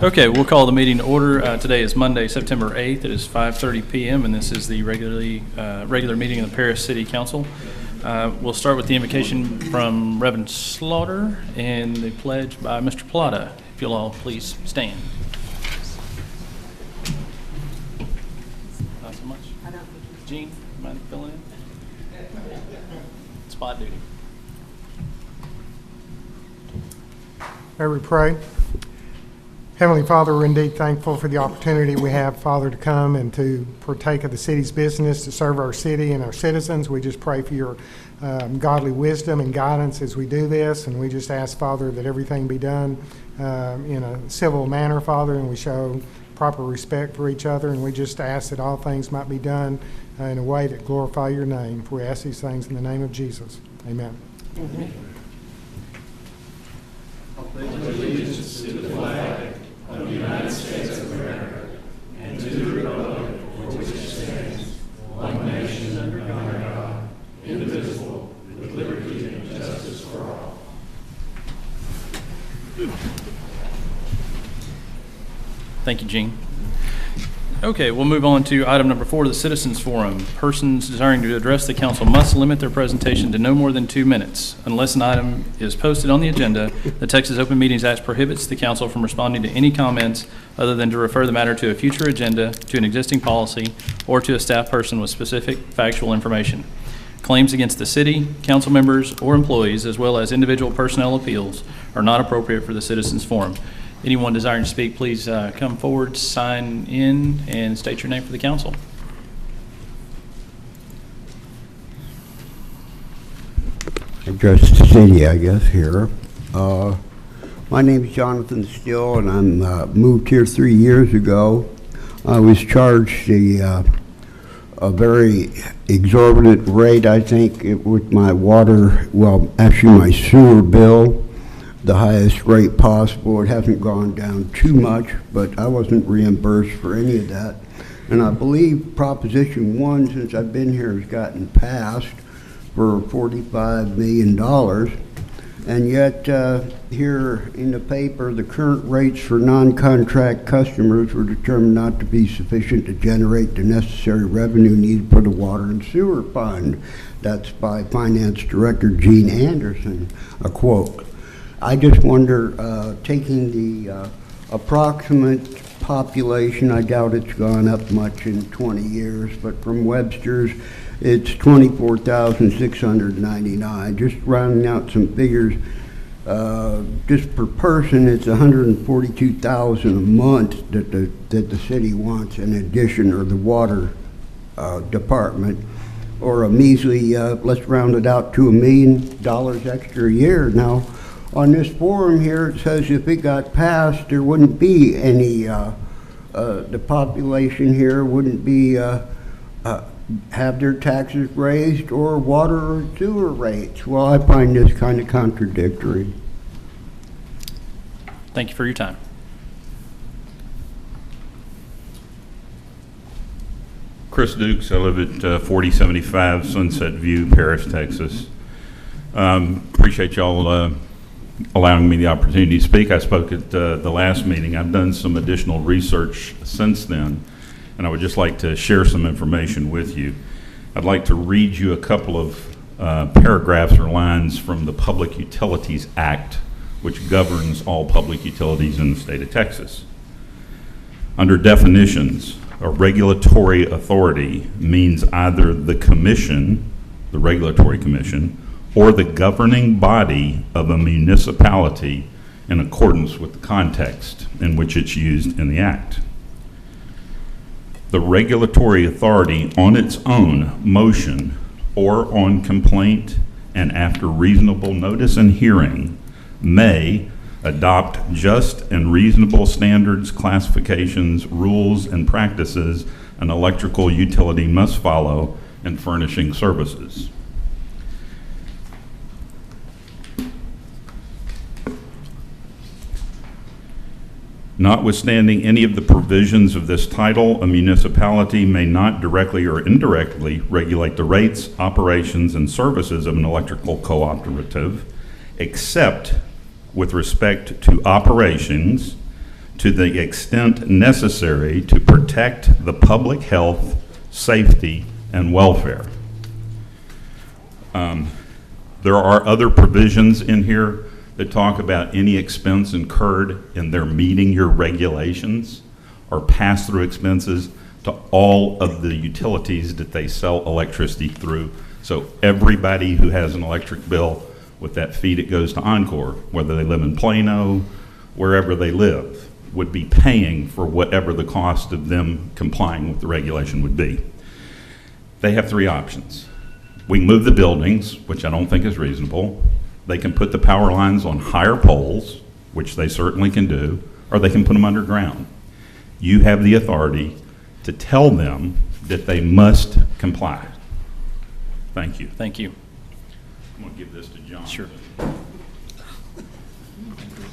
Okay, we'll call the meeting to order. Today is Monday, September 8th. It is 5:30 p.m., and this is the regular meeting of the Paris City Council. We'll start with the invocation from Reverend Slaughter and the pledge by Mr. Plata. If you'll all please stand. Not so much. Gene, mind filling in? Spot duty. May we pray? Heavenly Father, we're indeed thankful for the opportunity we have, Father, to come and to partake of the city's business, to serve our city and our citizens. We just pray for your godly wisdom and guidance as we do this, and we just ask, Father, that everything be done in a civil manner, Father, and we show proper respect for each other, and we just ask that all things might be done in a way that glorify your name. For we ask these things in the name of Jesus. Amen. Mm-hmm. Allegiance to the flag of the United States of America and to the republic for which it stands, one nation under God, indivisible, with liberty and justice for all. Thank you, Gene. Okay, we'll move on to item number 4, the Citizens Forum. Persons desiring to address the council must limit their presentation to no more than 2 minutes. Unless an item is posted on the agenda, the Texas Open Meetings Act prohibits the council from responding to any comments other than to refer the matter to a future agenda, to an existing policy, or to a staff person with specific factual information. Claims against the city, council members, or employees, as well as individual personnel appeals, are not appropriate for the Citizens Forum. Anyone desiring to speak, please come forward, sign in, and state your name for the council. Address the city, I guess, here. My name is Jonathan Still, and I'm moved here 3 years ago. I was charged a very exorbitant rate, I think, with my water, well, actually my sewer bill. The highest rate possible. It hasn't gone down too much, but I wasn't reimbursed for any of that. And I believe Proposition 1, since I've been here, has gotten passed for $45 million. And yet, here in the paper, the current rates for non-contract customers were determined not to be sufficient to generate the necessary revenue needed for the water and sewer fund. That's by Finance Director Gene Anderson, a quote. I just wonder, taking the approximate population, I doubt it's gone up much in 20 years, but from Webster's, it's 24,699. Just rounding out some figures, just per person, it's 142,000 a month that the city wants in addition, or the water department, or a measly, let's round it out to $1 million extra a year. Now, on this forum here, it says if it got passed, there wouldn't be any, the population here wouldn't be, have their taxes raised or water or sewer rates. Well, I find this kind of contradictory. Thank you for your time. Chris Dukes, I live at 4075 Sunset View, Paris, Texas. Appreciate y'all allowing me the opportunity to speak. I spoke at the last meeting. I've done some additional research since then, and I would just like to share some information with you. I'd like to read you a couple of paragraphs or lines from the Public Utilities Act, which governs all public utilities in the state of Texas. Under definitions, a regulatory authority means either the commission, the regulatory commission, or the governing body of a municipality in accordance with the context in which it's used in the Act. The regulatory authority on its own motion or on complaint and after reasonable notice and hearing may adopt just and reasonable standards, classifications, rules, and practices an electrical utility must follow in furnishing services. Notwithstanding any of the provisions of this title, a municipality may not directly or indirectly regulate the rates, operations, and services of an electrical cooperative, except with respect to operations, to the extent necessary to protect the public health, safety, and welfare. There are other provisions in here that talk about any expense incurred in their meeting your regulations or pass-through expenses to all of the utilities that they sell electricity through. So everybody who has an electric bill with that fee that goes to Encore, whether they live in Plano, wherever they live, would be paying for whatever the cost of them complying with the regulation would be. They have three options. We can move the buildings, which I don't think is reasonable. They can put the power lines on higher poles, which they certainly can do, or they can put them underground. You have the authority to tell them that they must comply. Thank you. Thank you. I'm going to give this to John. Sure.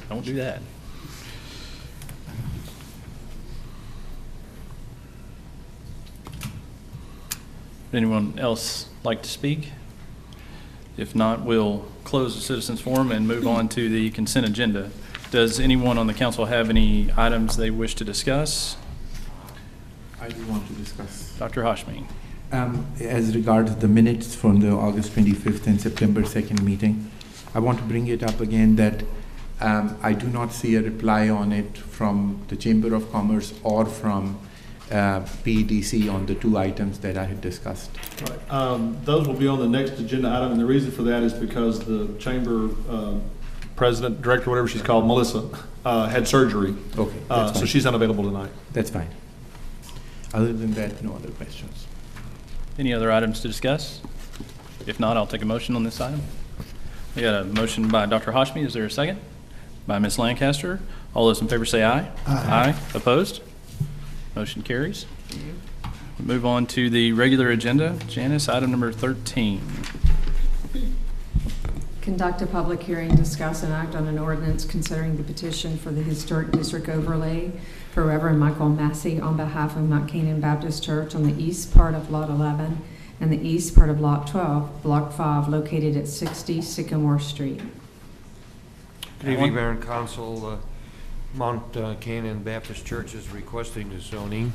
Don't do that. Would anyone else like to speak? If not, we'll close the citizens forum and move on to the consent agenda. Does anyone on the council have any items they wish to discuss? I do want to discuss. Dr. Hashmi. As regards the minutes from the August 25th and September 2nd meeting, I want to bring it up again that I do not see a reply on it from the Chamber of Commerce or from PEDC on the two items that I had discussed. Right. Those will be on the next agenda item, and the reason for that is because the chamber president, director, whatever she's called, Melissa, had surgery. Okay, that's so fine. she's unavailable tonight. That's fine. Other than that, no other questions. Any other items to discuss? If not, I'll take a motion on this item. We got a motion by Dr. Hashmi. Is there a second? By Ms. Lancaster. All those in favor say aye. Aye. Opposed? Motion carries. Move on to the regular agenda. Janice, item number 13. Conduct a public hearing, discuss and act on an ordinance considering the petition for the Historic District Overlay for Reverend Michael Massey on behalf of Mount Canaan Baptist Church on the east part of Lot 11 and the east part of Lot 12, Block 5, located at 60 Sycamore Street. Good evening, Mayor and Council. Mount Canaan Baptist Church is requesting the zoning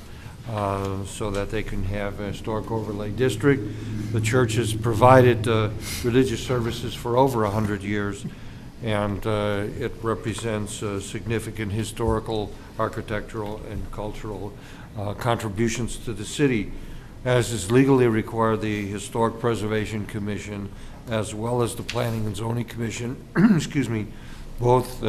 so that they can have a historic overlay district. The church has provided religious services for over 100 years, and it represents significant historical, architectural, and cultural contributions to the city. As is legally required, the Historic Preservation Commission, as well as the Planning and Zoning Commission, excuse me, both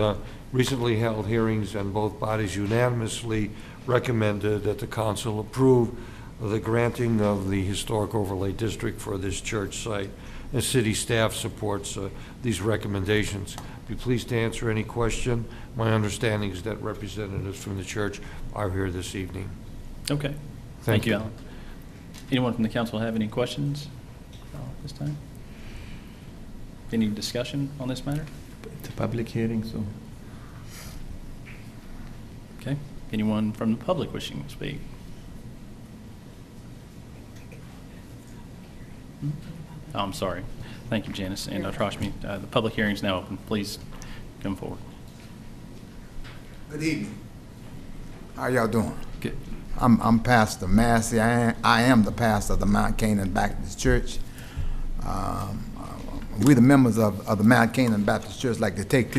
recently held hearings, and both bodies unanimously recommended that the council approve the granting of the historic overlay district for this church site. The city staff supports these recommendations. Be pleased to answer any question. My understanding is that representatives from the church are here this evening. Okay. Thank you, Alan. Anyone from the council have any questions this time? Any discussion on this matter? It's a public hearing, so. Okay. Anyone from the public wishing to speak? Oh, I'm sorry. Thank you, Janice and Dr. Hashmi. The public hearing is now open. Please come forward. Good evening. How y'all doing? Good. I'm Pastor Massey. I am the pastor of the Mount Canaan Baptist Church. We, the members of the Mount Canaan Baptist Church, like to take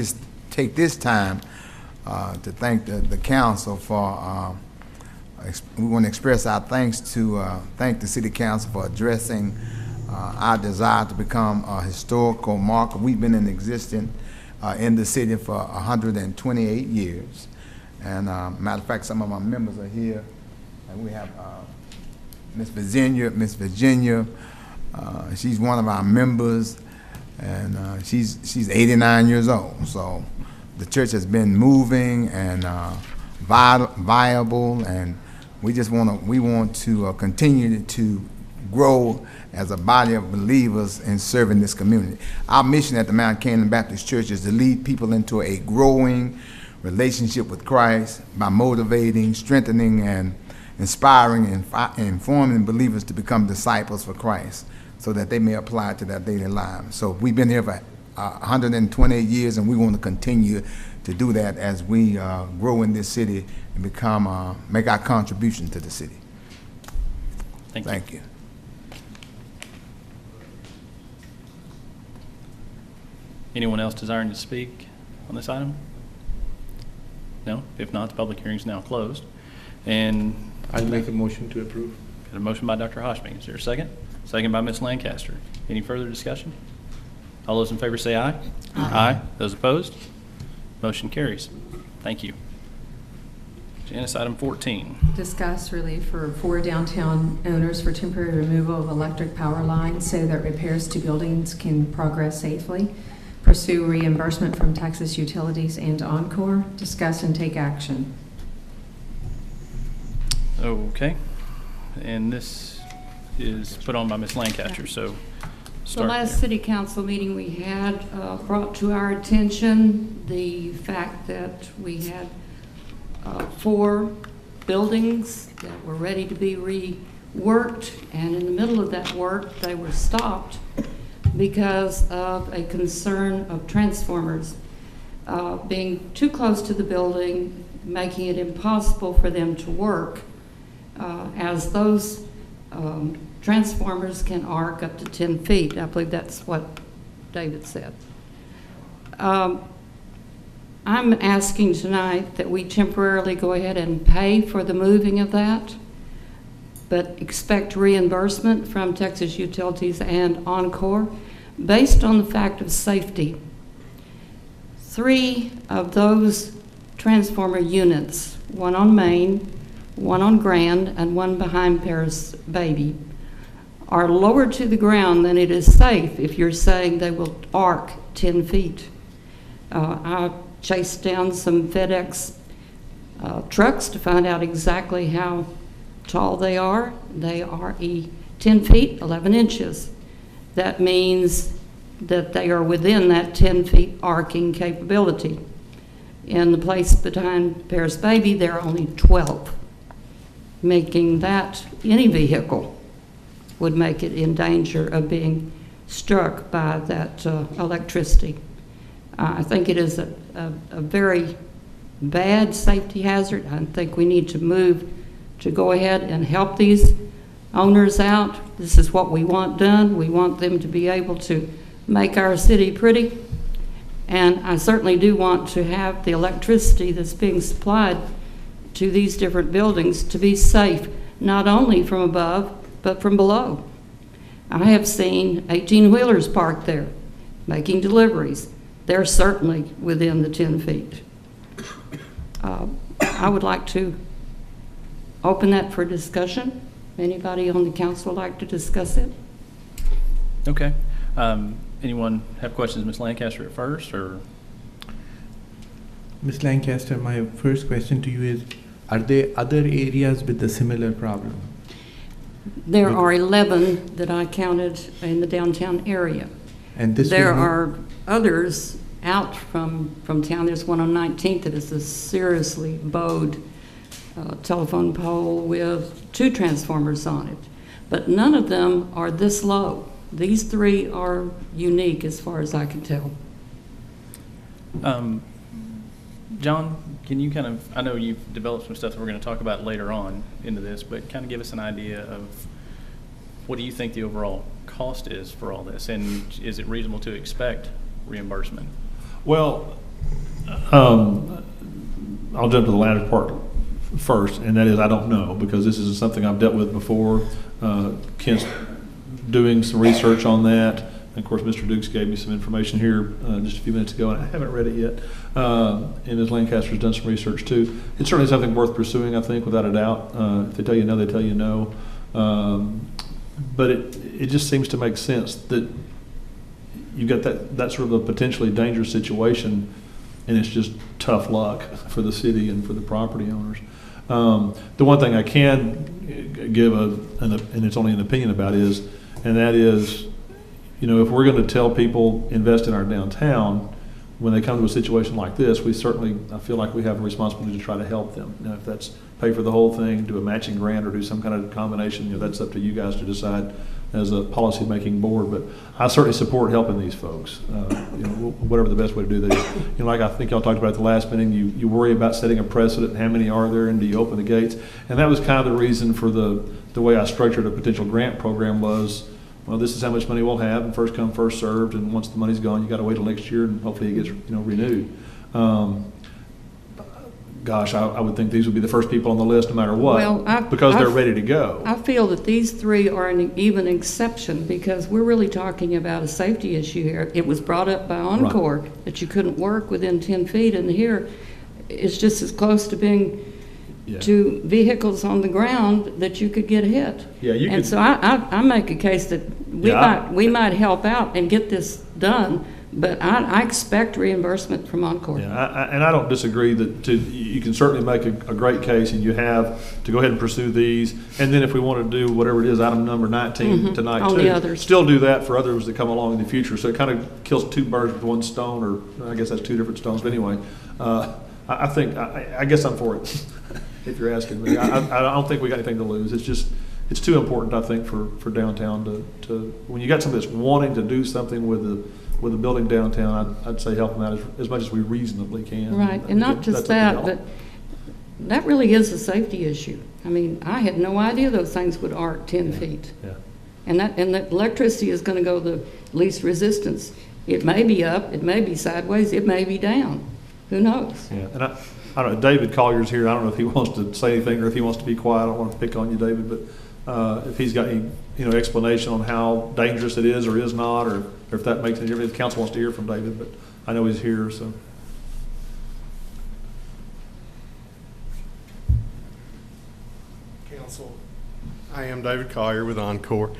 this time to thank the council for. We want to express our thanks to thank the City Council for addressing our desire to become a historical marker. We've been in existence in the city for 128 years. And matter of fact, some of our members are here. And we have Miss Virginia. She's one of our members, and she's 89 years old. So the church has been moving and viable, and we want to continue to grow as a body of believers in serving this community. Our mission at the Mount Canaan Baptist Church is to lead people into a growing relationship with Christ by motivating, strengthening, and inspiring and informing believers to become disciples for Christ so that they may apply it to their daily lives. So we've been here for 128 years, and we want to continue to do that as we grow in this city and become, make our contribution to the city. Thank you. Thank you. Anyone else desiring to speak on this item? No? If not, the public hearing is now closed. And I'll make a motion to approve. got a motion by Dr. Hoshmi. Is there a second? Second by Ms. Lancaster. Any further discussion? All those in favor say aye. Aye. Those opposed? Motion carries. Thank you. Janice, item 14. Discuss relief for 4 downtown owners for temporary removal of electric power lines so that repairs to buildings can progress safely. Pursue reimbursement from Texas Utilities and Encore. Discuss and take action. Okay. And this is put on by Ms. Lancaster, so The start last there. city council meeting we had brought to our attention the fact that we had 4 buildings that were ready to be reworked, and in the middle of that work, they were stopped because of a concern of transformers being too close to the building, making it impossible for them to work, as those transformers can arc up to 10 feet. I believe that's what David said. I'm asking tonight that we temporarily go ahead and pay for the moving of that, but expect reimbursement from Texas Utilities and Encore based on the fact of safety. 3 of those transformer units, one on Main, one on Grand, and one behind Paris Baby, are lower to the ground than it is safe if you're saying they will arc 10 feet. I chased down some FedEx trucks to find out exactly how tall they are. They are 10 feet, 11 inches. That means that they are within that 10 feet arcing capability. In the place behind Paris Baby, there are only 12, making that any vehicle would make it in danger of being struck by that electricity. I think it is a very bad safety hazard. I think we need to move to go ahead and help these owners out. This is what we want done. We want them to be able to make our city pretty. And I certainly do want to have the electricity that's being supplied to these different buildings to be safe, not only from above, but from below. I have seen 18-wheelers parked there, making deliveries. They're certainly within the 10 feet. I would like to open that for discussion. Anybody on the council like to discuss it? Okay. Anyone have questions, Ms. Lancaster, at first, or? Ms. Lancaster, my first question to you is, are there other areas with a similar problem? There are 11 that I counted in the downtown area. And this There will be- are others out from town. There's one on 19th that is a seriously bowed telephone pole with 2 transformers on it. But none of them are this low. These 3 are unique as far as I can tell. John, can you kind of, I know you've developed some stuff that we're going to talk about later on into this, but kind of give us an idea of what do you think the overall cost is for all this? And is it reasonable to expect reimbursement? Well, I'll jump to the latter part first, and that is I don't know, because this is something I've dealt with before. Kent's doing some research on that. And of course, Mr. Dukes gave me some information here just a few minutes ago, and I haven't read it yet. And Ms. Lancaster's done some research too. It's certainly something worth pursuing, I think, without a doubt. If they tell you no, they tell you no. But it just seems to make sense that you've got that sort of a potentially dangerous situation, and it's just tough luck for the city and for the property owners. The one thing I can give and it's only an opinion about is, and that is, you know, if we're going to tell people invest in our downtown, when they come to a situation like this, I feel like we have a responsibility to try to help them. Now, if that's pay for the whole thing, do a matching grant, or do some kind of combination, you know, that's up to you guys to decide. as a policy-making board, but I certainly support helping these folks, whatever the best way to do that is. Like I think y'all talked about at the last meeting, you worry about setting a precedent, how many are there, and do you open the gates? And that was kind of the reason for the way I structured a potential grant program was, well, this is how much money we'll have, and first come, first served, and once the money's gone, you got to wait till next year, and hopefully it gets renewed. Gosh, I would think these would be the first people on the list no matter what, Well, because they're ready to go. I feel that these three are an even exception because we're really talking about a safety issue here. It was brought up by Encore that you couldn't work within 10 feet, and here it's just as close to being to vehicles on the ground that you could get hit. Yeah, you and could. so I make a case that we might help out and get this done, but I expect reimbursement from Encore. Yeah, and I don't disagree that you can certainly make a great case, and you have to go ahead and pursue these. And then if we want to do whatever it is, item number 19 tonight on too, the others. Still do that for others that come along in the future. So it kind of kills two birds with one stone, or I guess that's two different stones. But anyway, I guess I'm for it. If you're asking me, I don't think we got anything to lose. It's too important, I think, for downtown to when you got somebody that's wanting to do something with the building downtown, I'd say help them out as much as we reasonably can. Right, and not just that, but that really is a safety issue. I mean, I had no idea those things would arc 10 feet. Yeah. And that electricity is going to go the least resistance. It may be up, it may be sideways, it may be down. Who knows? Yeah, and I don't know, David Collier's here. I don't know if he wants to say anything or if he wants to be quiet. I don't want to pick on you, David, but if he's got any explanation on how dangerous it is or is not, or if that makes any difference. If the council wants to hear from David, but I know he's here, so. Council, I am David Collier with Encore.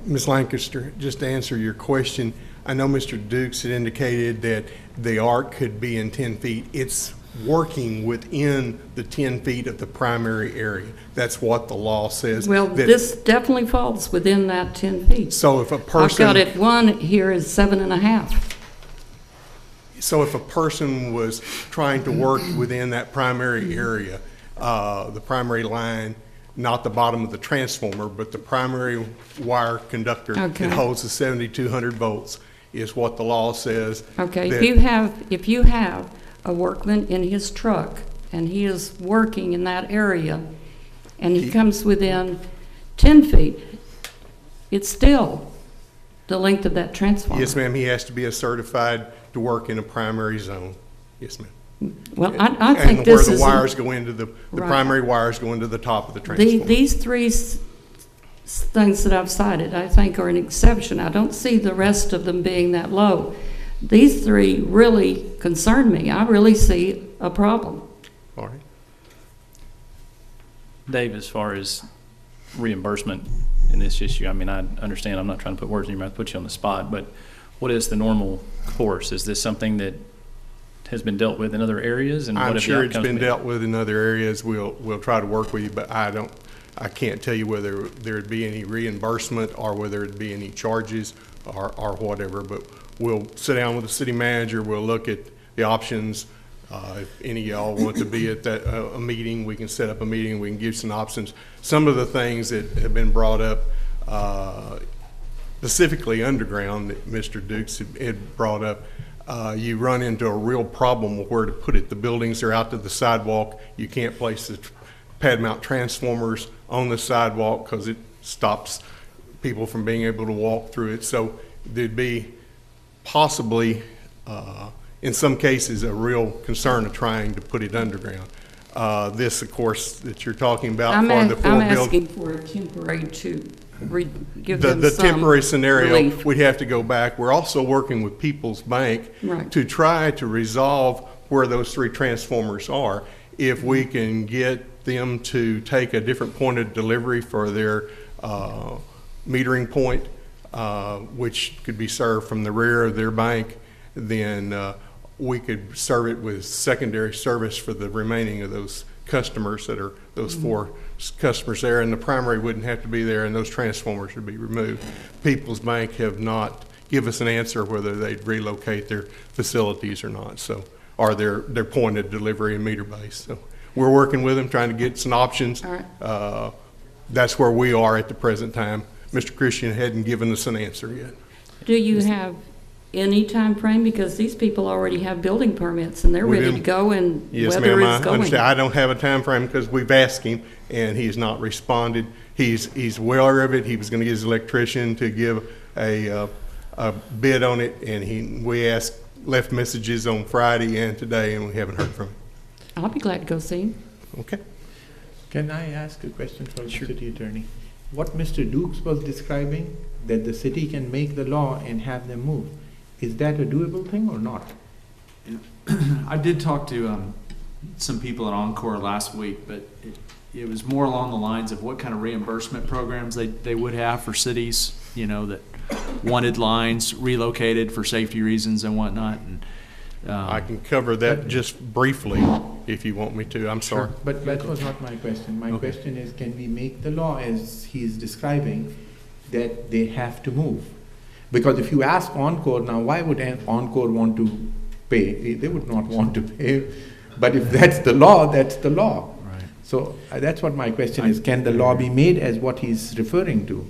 Ms. Lancaster, just to answer your question, I know Mr. Dukes had indicated that the arc could be in 10 feet. It's working within the 10 feet of the primary area. That's what the law says. Well, this definitely falls within that 10 feet. So if a person... I've got it, one here is 7.5. So if a person was trying to work within that primary area, the primary line, not the bottom of the transformer, but the primary wire conductor that holds the 7,200 volts is what the law says. Okay, if you have a workman in his truck and he is working in that area and he comes within 10 feet, it's still the length of that transformer. Yes, ma'am. He has to be certified to work in a primary zone. Yes, ma'am. Well, I think this is... And where the wires go into the primary wires go into the top of the transformer. These three things that I've cited, I think, are an exception. I don't see the rest of them being that low. These three really concern me. I really see a problem. All right. Dave, as far as reimbursement in this issue, I mean, I understand, I'm not trying to put words in your mouth, put you on the spot, but what is the normal course? Is this something that has been dealt with in other areas? And I'm sure it's been dealt with in other areas. We'll try to work with you, but I can't tell you whether there'd be any reimbursement or whether it'd be any charges or whatever, but we'll sit down with the city manager, we'll look at the options. If any of y'all want to be at that a meeting, we can set up a meeting, we can give some options. Some of the things that have been brought up, specifically underground that Mr. Dukes had brought up, you run into a real problem with where to put it. The buildings are out to the sidewalk. You can't place the pad mount transformers on the sidewalk because it stops people from being able to walk through it. So there'd be possibly, in some cases, a real concern of trying to put it underground. This, of course, that you're talking about for the four I'm asking for a temporary to give them the some temporary scenario, relief. we'd have to go back. We're also working with People's Bank to try to resolve where those three transformers are. If we can get them to take a different point of delivery for their metering point, which could be served from the rear of their bank, then we could serve it with secondary service for the remaining of those customers that are those four customers there, and the primary wouldn't have to be there, and those transformers would be removed. People's Bank have not given us an answer whether they'd relocate their facilities or not, so, or their point of delivery and meter base. So we're working with them, trying to get some options. All right. That's where we are at the present time. Mr. Christian hadn't given us an answer yet. Do you have any time frame? Because these people already have building permits and they're ready to go, and Yes, weather ma'am, is I going. understand. I don't have a time frame because we've asked him, and he's not responded. He's well aware of it. He was going to get his electrician to give a bid on it, and we left messages on Friday and today, and we haven't heard from him. I'll be glad to go see him. Okay. Can I ask a question for the city attorney? What Mr. Dukes was describing, that the city can make the law and have them move, is that a doable thing or not? I did talk to some people at Encore last week, but it was more along the lines of what kind of reimbursement programs they would have for cities, you know, that wanted lines relocated for safety reasons and whatnot. And I can cover that just briefly if you want me to. I'm sorry. But that was not my question. My question is, can we make the law as he's describing, that they have to move? Because if you ask Encore now, why would Encore want to pay? They would not want to pay. But if that's the law, that's the law. Right. So that's what my question is. Can the law be made as what he's referring to?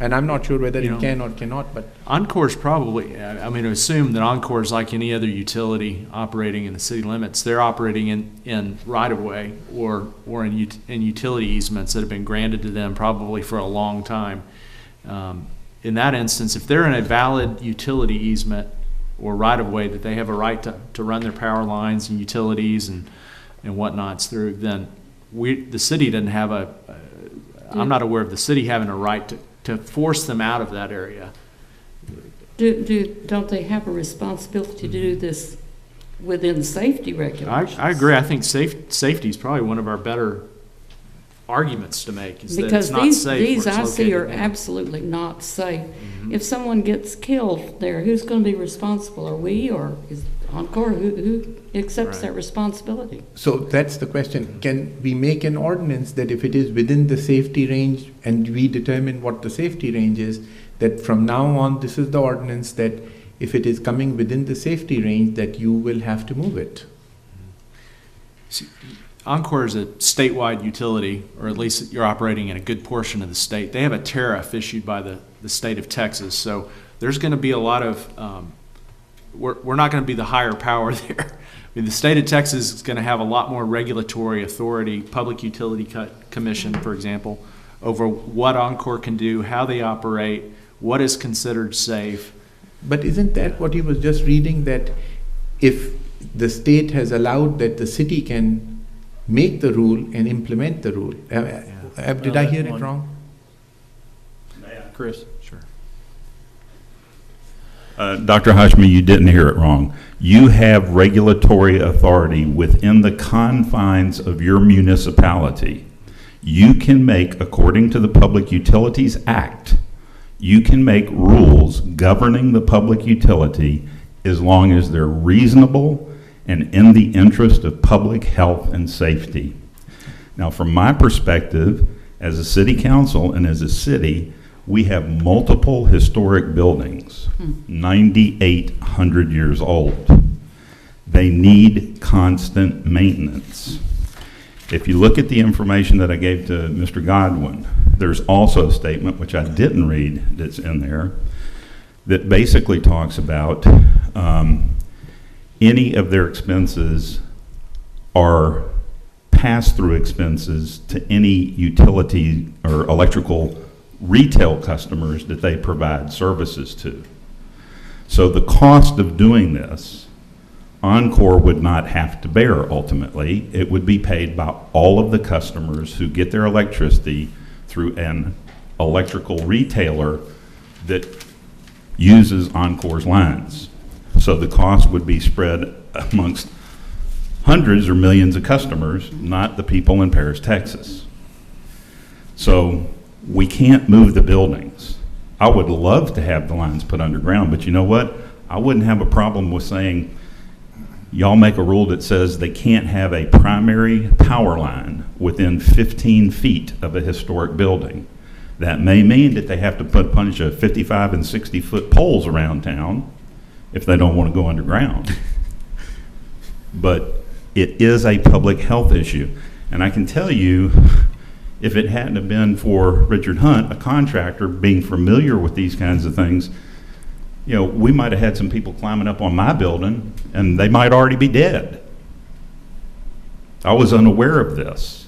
And I'm not sure whether it can or cannot, but... Encore's probably, I mean, assume that Encore is like any other utility operating in the city limits. They're operating in right-of-way or in utility easements that have been granted to them probably for a long time. In that instance, if they're in a valid utility easement or right-of-way that they have a right to run their power lines and utilities and whatnots through, then the city doesn't have I'm not aware of the city having a right to force them out of that area. Don't they have a responsibility to do this within safety regulations? I agree. I think safety is probably one of our better arguments to make. Is because that it's not safe these where I it's see are located. absolutely not safe. If someone gets killed there, who's going to be responsible? Are we, or is Encore? Who accepts Right. that responsibility? So that's the question. Can we make an ordinance that if it is within the safety range and we determine what the safety range is, that from now on, this is the ordinance that if it is coming within the safety range, that you will have to move it? Encore is a statewide utility, or at least you're operating in a good portion of the state. They have a tariff issued by the state of Texas, so there's going to be a lot of, we're not going to be the higher power there. I mean, the state of Texas is going to have a lot more regulatory authority, Public Utility Commission, for example, over what Encore can do, how they operate, what is considered safe. But isn't that what he was just reading, that if the state has allowed that the city can make the rule and implement the rule? Did I hear it wrong? Chris? Sure. Dr. Hashmi, you didn't hear it wrong. You have regulatory authority within the confines of your municipality. You can make, according to the Public Utilities Act, you can make rules governing the public utility as long as they're reasonable and in the interest of public health and safety. Now, from my perspective, as a city council and as a city, we have multiple historic buildings, 9,800 years old. They need constant maintenance. If you look at the information that I gave to Mr. Godwin, there's also a statement, which I didn't read, that's in there, that basically talks about any of their expenses are pass-through expenses to any utility or electrical retail customers that they provide services to. So the cost of doing this, Encore would not have to bear ultimately. It would be paid by all of the customers who get their electricity through an electrical retailer that uses Encore's lines. So the cost would be spread amongst hundreds or millions of customers, not the people in Paris, Texas. So we can't move the buildings. I would love to have the lines put underground, but you know what? I wouldn't have a problem with saying, y'all make a rule that says they can't have a primary power line within 15 feet of a historic building. That may mean that they have to put a bunch of 55 and 60-foot poles around town if they don't want to go underground. But it is a public health issue. And I can tell you, If it hadn't have been for Richard Hunt, a contractor, being familiar with these kinds of things, you know, we might have had some people climbing up on my building and they might already be dead. I was unaware of this.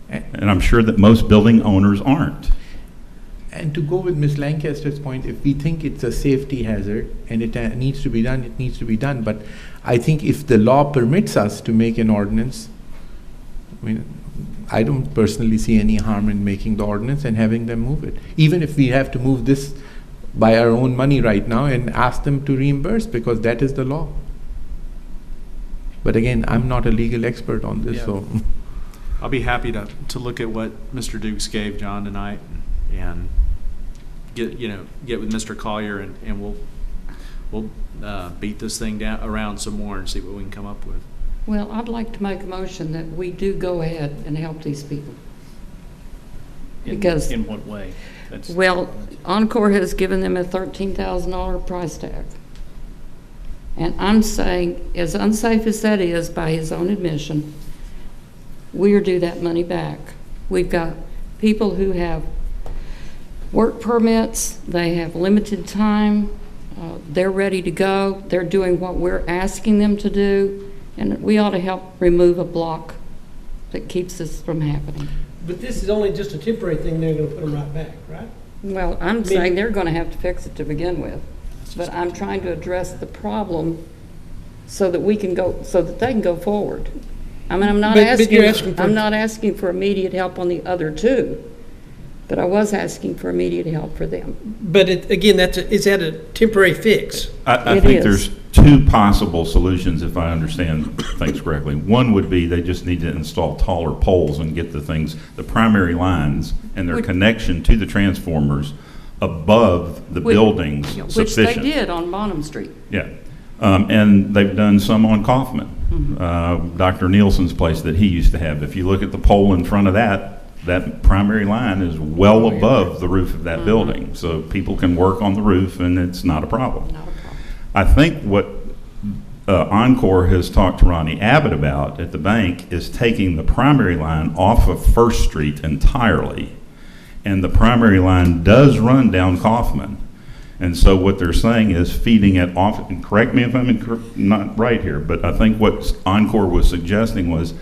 And I'm sure that most building owners aren't. And to go with Ms. Lancaster's point, if we think it's a safety hazard and it needs to be done, it needs to be done. But I think if the law permits us to make an ordinance, I mean, I don't personally see any harm in making the ordinance and having them move it. Even if we have to move this by our own money right now and ask them to reimburse, because that is the law. But again, I'm not a legal expert on this, Yeah. so. I'll be happy to look at what Mr. Dukes gave John tonight and get with Mr. Collier and we'll beat this thing down around some more and see what we can come up with. Well, I'd like to make a motion that we do go ahead and help these people. Because, in what way? well, Encore has given them a $13,000 price tag. And I'm saying, as unsafe as that is by his own admission, we are due that money back. We've got people who have work permits, they have limited time, they're ready to go, they're doing what we're asking them to do, and we ought to help remove a block that keeps this from happening. But this is only just a temporary thing, they're gonna put them right back, right? Well, I'm saying they're gonna have to fix it to begin with, but I'm trying to address the problem so that we can go, so that they can go forward. I mean, I'm not But you're asking for- I'm not asking for immediate help on the other two, but I was asking for immediate help for them. But again, is that a temporary fix? I It think is. there's two possible solutions, if I understand things correctly. One would be they just need to install taller poles and get the primary lines and their connection to the transformers above the buildings Which sufficient. they did on Bonham Street. Yeah. And they've done some on Kaufman, Dr. Nielsen's place that he used to have. If you look at the pole in front of that primary line is well above the roof of that building. So people can work on the roof and it's not a problem. Not a problem. I think what Encore has talked to Ronnie Abbott about at the bank is taking the primary line off of First Street entirely. And the primary line does run down Kaufman. And so what they're saying is feeding it off, and correct me if I'm not right here, but I think what Encore was suggesting was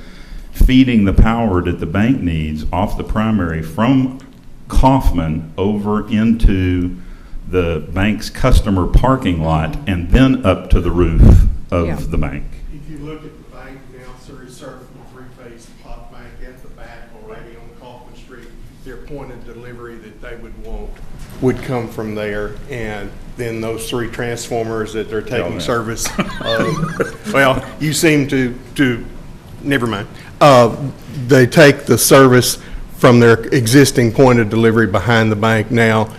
feeding the power that the bank needs off the primary from Kaufman over into the bank's customer parking lot and then up to the roof of the bank. If you look at the bank now, sir, it's served from a three-phase pot bank at the back already on Kaufman Street. Their point of delivery that they would want would come from there, and then those three transformers that they're taking service of. Well, you seem to never mind. They take the service from their existing point of delivery behind the bank now.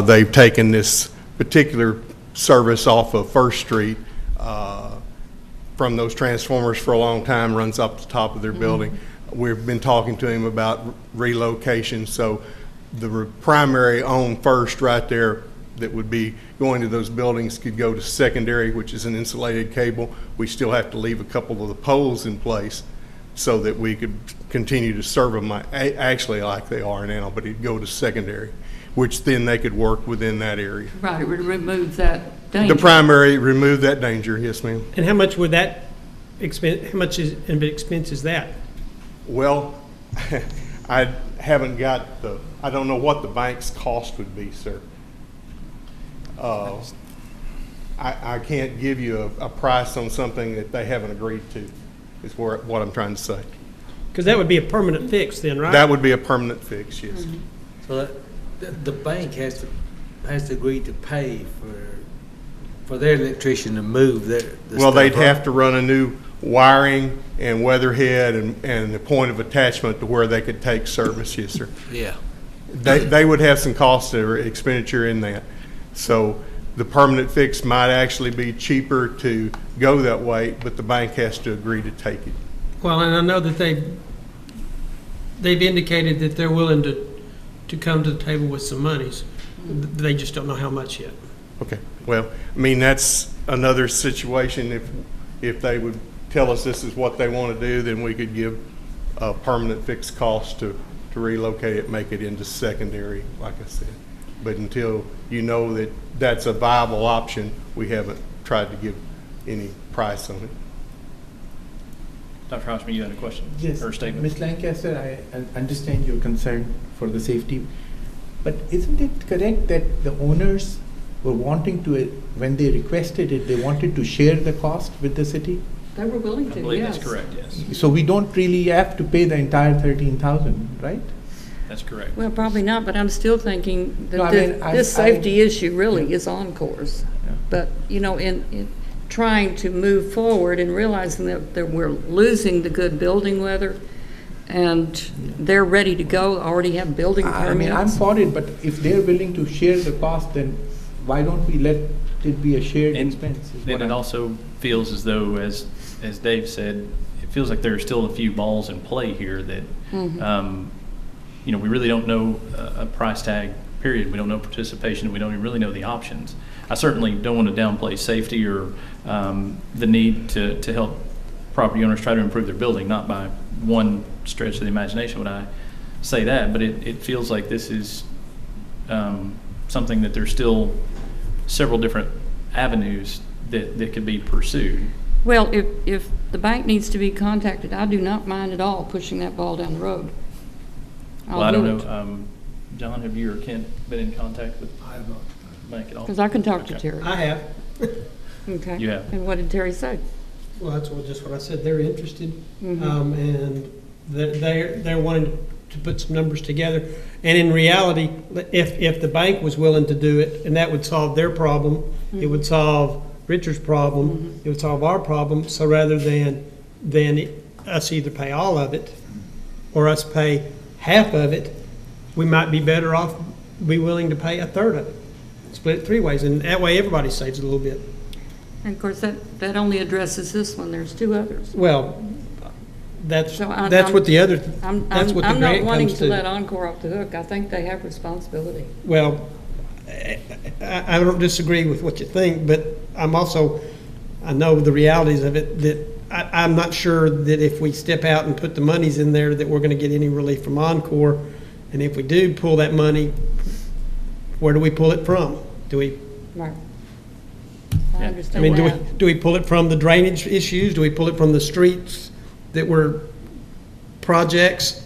They've taken this particular service off of First Street from those transformers for a long time, runs up the top of their building. We've been talking to him about relocation, so the primary on First right there that would be going to those buildings could go to secondary, which is an insulated cable. We still have to leave a couple of the poles in place so that we could continue to serve them actually like they are now, but it'd go to secondary, which then they could work within that area. Right, it would remove that danger. The primary, remove that danger, yes, ma'am. And how much would that expense, how much of an expense is that? Well, I haven't got I don't know what the bank's cost would be, sir. I can't give you a price on something that they haven't agreed to, is what I'm trying to say. Because that would be a permanent fix then, right? That would be a permanent fix, yes. So the bank has to agree to pay for their electrician to move the Well, stuff, they'd right? have to run a new wiring and weatherhead and the point of attachment to where they could take service, yes, sir. Yeah. They would have some cost or expenditure in that. So the permanent fix might actually be cheaper to go that way, but the bank has to agree to take it. Well, and I know that they've indicated that they're willing to come to the table with some monies. They just don't know how much yet. Okay, well, I mean, that's another situation. If they would tell us this is what they want to do, then we could give a permanent fixed cost to relocate it, make it into secondary, like I said. But until you know that that's a viable option, we haven't tried to give any price on it. Dr. Hoshman, you had a question Yes, or a statement? Ms. Lancaster, I understand your concern for the safety, but isn't it correct that the owners were wanting to, when they requested it, they wanted to share the cost with the city? They were willing to, I believe yes. that's correct, yes. So we don't really have to pay the entire 13,000, right? That's correct. Well, probably not, but I'm still thinking that No, I mean, this safety issue really yeah. is Encore's. Yeah. But, you know, in trying to move forward and realizing that we're losing the good building weather and they're ready to go, already have building permits. I mean, I'm for it, but if they're willing to share the cost, then why don't we let it be a shared expense? is what And it I'm- also feels as though, as Dave said, it feels like there are still a few balls in play here that, you know, we really don't know a price tag, period. We don't know participation. We don't even really know the options. I certainly don't want to downplay safety or the need to help property owners try to improve their building, not by one stretch of the imagination would I say that, but it feels like this is something that there's still several different avenues that could be pursued. Well, if the bank needs to be contacted, I do not mind at all pushing that ball down the road. Well, I don't know, John, have you or Kent been in contact with the bank at all? Because I can talk to Okay. Terry. I have. Okay. You have. And what did Terry say? Well, that's just what I said. They're interested, and they're wanting to put some numbers together. And in reality, if the bank was willing to do it, and that would solve their problem, it would solve Richard's problem, it would solve our problem. So rather than us either pay all of it or us pay half of it, we might be better off, be willing to pay a third of it, split it 3 ways, and that way everybody saves a little bit. And of course, that only addresses this one. There's 2 others. Well, that's So what the other, I'm that's what the not grant wanting comes to to. let Encore off the hook. I think they have responsibility. Well, I don't disagree with what you think, but I know the realities of it, that I'm not sure that if we step out and put the monies in there, that we're gonna get any relief from Encore. And if we do pull that money, where do we pull it from? Do we, Right. Yeah. I I understand mean, that. do we pull it from the drainage issues? Do we pull it from the streets that were projects?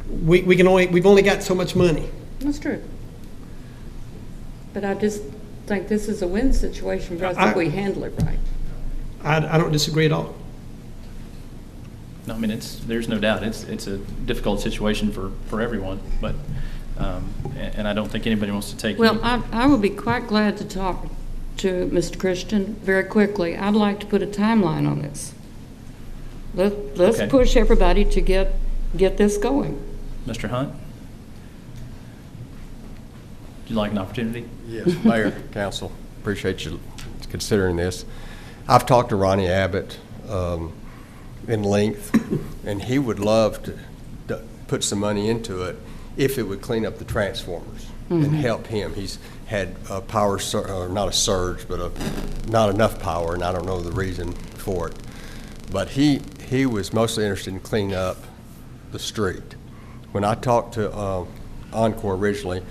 We've only got so much money. That's true. But I just think this is a win situation for us if we handle it right. I don't disagree at all. No, I mean, there's no doubt, it's a difficult situation for everyone, but, and I don't think anybody wants to take. Well, I would be quite glad to talk to Mr. Christian very quickly. I'd like to put a timeline on this. Let's Okay. push everybody to get this going. Mr. Hunt? Would you like an opportunity? Yes, Mayor, Council, appreciate you considering this. I've talked to Ronnie Abbott in length, and he would love to put some money into it if it would clean up the transformers and help him. He's had a power, not a surge, but not enough power, and I don't know the reason for it. But he was mostly interested in cleaning up the street. When I talked to Encore originally,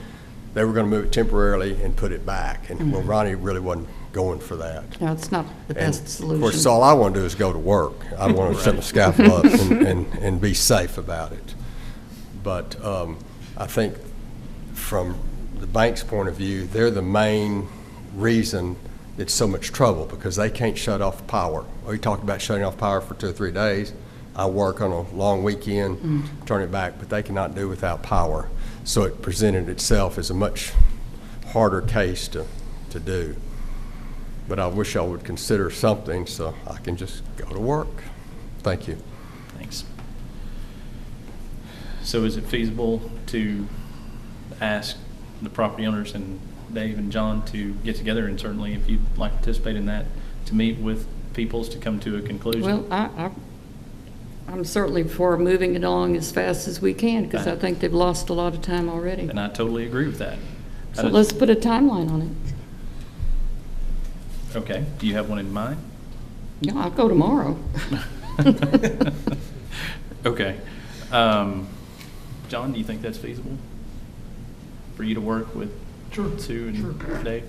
they were going to move it temporarily and put it back, and well, Ronnie really wasn't going for that. No, it's not the best solution. Of course, all I want to do is go to work. I want to set the scaffold up and be safe about it. But I think from the bank's point of view, they're the main reason it's so much trouble, because they can't shut off power. We talked about shutting off power for 2 or 3 days. I work on a long weekend, turn it back, but they cannot do without power. So it presented itself as a much harder case to do. But I wish I would consider something so I can just go to work. Thank you. Thanks. So is it feasible to ask the property owners and Dave and John to get together, and certainly if you'd like to participate in that, to meet with Peoples to come to a conclusion? Well, I'm certainly for moving it along as fast as we can, because I think they've lost a lot of time already. And I totally agree with that. So let's put a timeline on it. Okay, do you have one in mind? Yeah, I'll go tomorrow. Okay. John, do you think that's feasible? For you to work with Sue and Dave?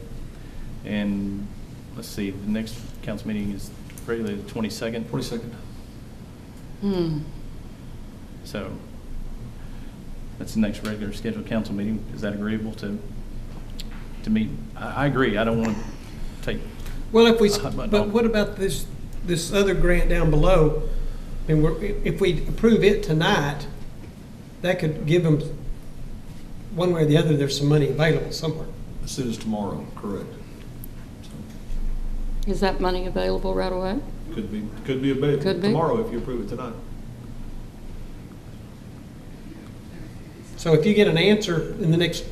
And let's see, the next council meeting is regularly the 22nd? 22nd. So that's the next regular scheduled council meeting. Is that agreeable to meet? I agree. I don't want to take. Well, but but what about this other grant down below? I mean, if we approve it tonight, that could give them, one way or the other, there's some money available somewhere. As soon as tomorrow, correct. Is that money available right away? Could be available Could be. tomorrow if you approve it tonight. So if you get an answer in the next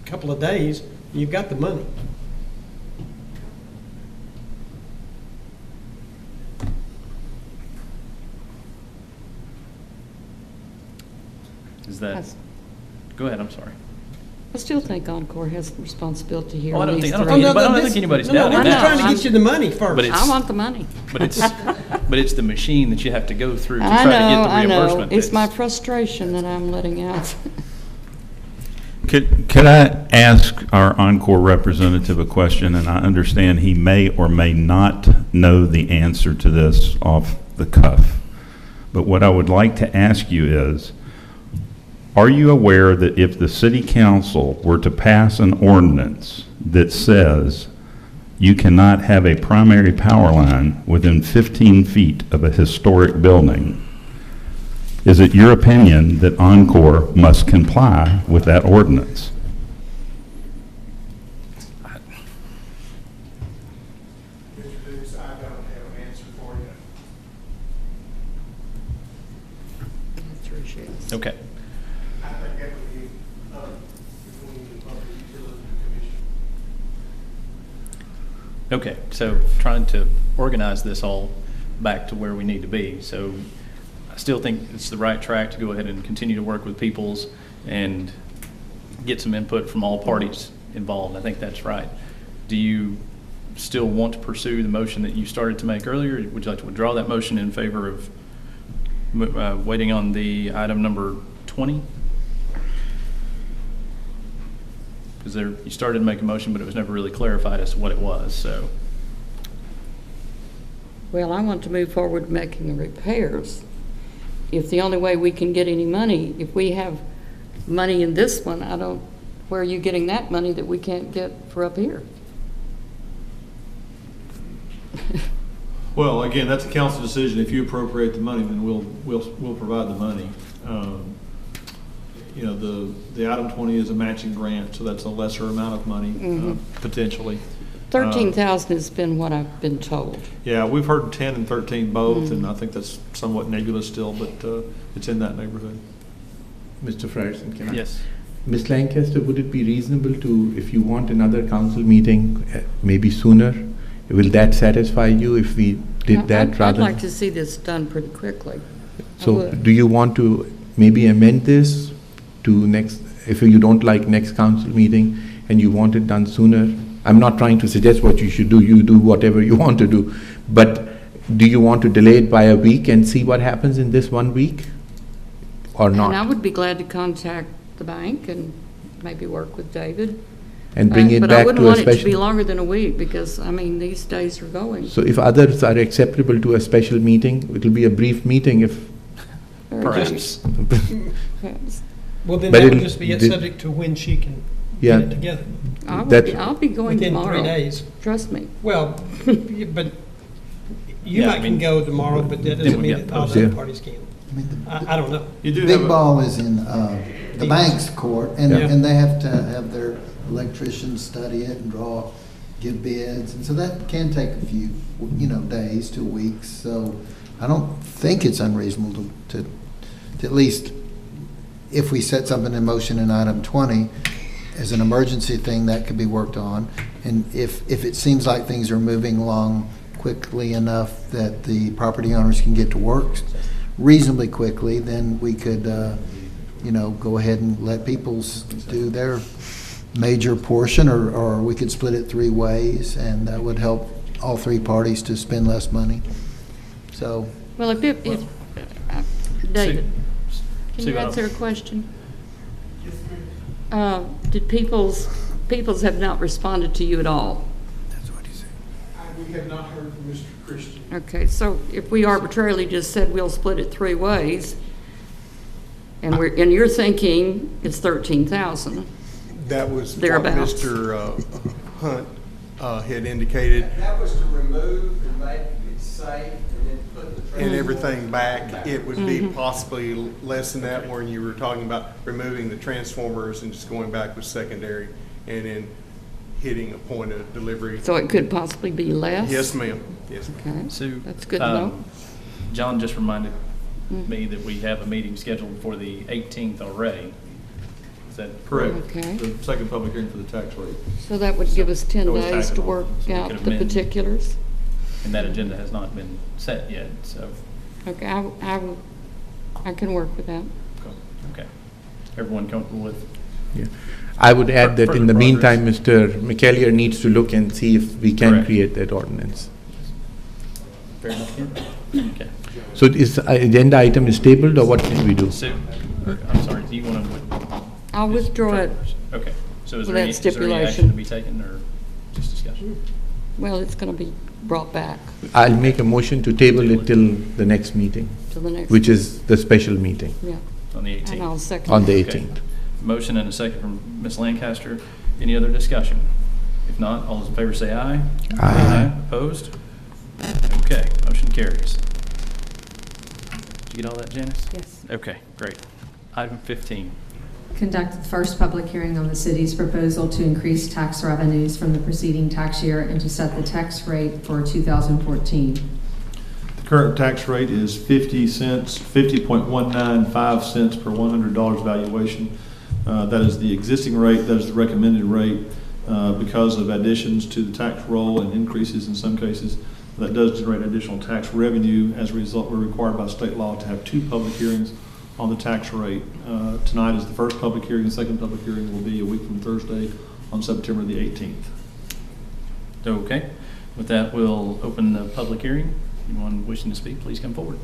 couple of days, you've got the money. Is that? Go ahead. I'm sorry. I still think Encore has the responsibility here. Oh, I on don't these think three. anybody's doubting I'm that. just trying to get you the money first. But I want the money. But it's the machine that you have to go through to I try to get know, the I know. reimbursement. It's my frustration that I'm letting out. Could I ask our Encore representative a question? And I understand he may or may not know the answer to this off the cuff. But what I would like to ask you is, are you aware that if the city council were to pass an ordinance that says you cannot have a primary power line within 15 feet of a historic building, is it your opinion that Encore must comply with that ordinance? Okay. Okay, so trying to organize this all back to where we need to be. So I still think it's the right track to go ahead and continue to work with Peoples and get some input from all parties involved. I think that's right. Do you still want to pursue the motion that you started to make earlier? Would you like to withdraw that motion in favor of waiting on the item number 20? Because you started to make a motion, but it was never really clarified as to what it was, so. Well, I want to move forward making the repairs. If the only way we can get any money, if we have money in this one, where are you getting that money that we can't get for up here? Well, again, that's a council decision. If you appropriate the money, then we'll provide the money. You know, the item 20 is a matching grant, so that's a lesser amount of money, potentially. 13,000 has been what I've been told. Yeah, we've heard 10 and 13 both, and I think that's somewhat nebulous still, but it's in that neighborhood. Mr. Frierson, can I? Yes. Ms. Lancaster, would it be reasonable to, if you want another council meeting, maybe sooner, will that satisfy you if we did that rather? I'd like to see this done pretty quickly. So do you want to maybe amend this to next, if you don't like next council meeting and you want it done sooner? I'm not trying to suggest what you should do, you do whatever you want to do, but do you want to delay it by a week and see what happens in this 1 week or not? And I would be glad to contact the bank and maybe work with David. And bring it but back I wouldn't to a want it to be special. longer than a week because, I mean, these days are going. So if others are acceptable to a special meeting, it will be a brief meeting if. Perhaps. Perhaps. Well, then But that would it'll- just be it the- subject to when she can Yeah. get it together. I'll be going Within tomorrow. 3 days. Trust me. Well, but you Yeah, I might mean, can go tomorrow, but that then doesn't we mean got that all the posted. other parties can. I don't know. You do Big have Ball is in the bank's court, and Yeah. and they have to have their electricians study it and give bids, and so that can take a few, days to weeks. So I don't think it's unreasonable to at least, if we set something in motion in item 20 as an emergency thing, that could be worked on. And if it seems like things are moving along quickly enough that the property owners can get to work reasonably quickly, then we could, go ahead and let people do their major portion, or we could split it 3 ways, and that would help all 3 parties to spend less money. So, Well, David, can Sue, you I don't- answer a question? Did Peoples have not responded to you at all? We have not heard from Mr. Christian. Okay, so if we arbitrarily just said we'll split it 3 ways, and you're thinking it's 13,000. That was what Thereabouts. Mr. Hunt had indicated. That was to remove and make it safe and then put the. And everything back, it would be possibly less than that when you were talking about removing the transformers and just going back with secondary and then hitting a point of delivery. So it could possibly be less? Yes, ma'am. Yes, ma'am. Okay, Sue, that's good to know. John just reminded me that we have a meeting scheduled for the 18th already. Is that Correct. Okay. The second public hearing for the tax rate. So that would give us 10 That was days tacked to on, work so we out could the amend. particulars. And that agenda has not been set yet, so, Okay, I can work with that. okay. Everyone comfortable with? Yeah. I would add that in Further the progress. meantime, Mr. McCallier needs to look and see if we can Correct. create that ordinance. Fair enough, Ken? Okay. So is agenda item is tabled, or what did we do? Sue, I'm sorry, do you want to? I'll withdraw it. Okay, so is With there any that action stipulation. to be taken, or just discussion? Well, it's going to be brought back I'll make a motion to table it till the next meeting, to the next. which is the special meeting Yeah, On the 18th? and I'll second. on the Okay. 18th. Motion and a second from Ms. Lancaster. Any other discussion? If not, all those in favor say aye. Aye. Opposed? Okay, motion carries. Did you get all that, Janice? Yes. Okay, great. Item 15. Conduct the first public hearing on the city's proposal to increase tax revenues from the preceding tax year and to set the tax rate for 2014. The current tax rate is 50 cents, 50.195 cents per $100 valuation. That is the existing rate, that is the recommended rate. Because of additions to the tax roll and increases in some cases, that does generate additional tax revenue. As a result, we're required by state law to have 2 public hearings on the tax rate. Tonight is the first public hearing. The second public hearing will be a week from Thursday on September the 18th. Okay, with that, we'll open the public hearing. Anyone wishing to speak, please come forward.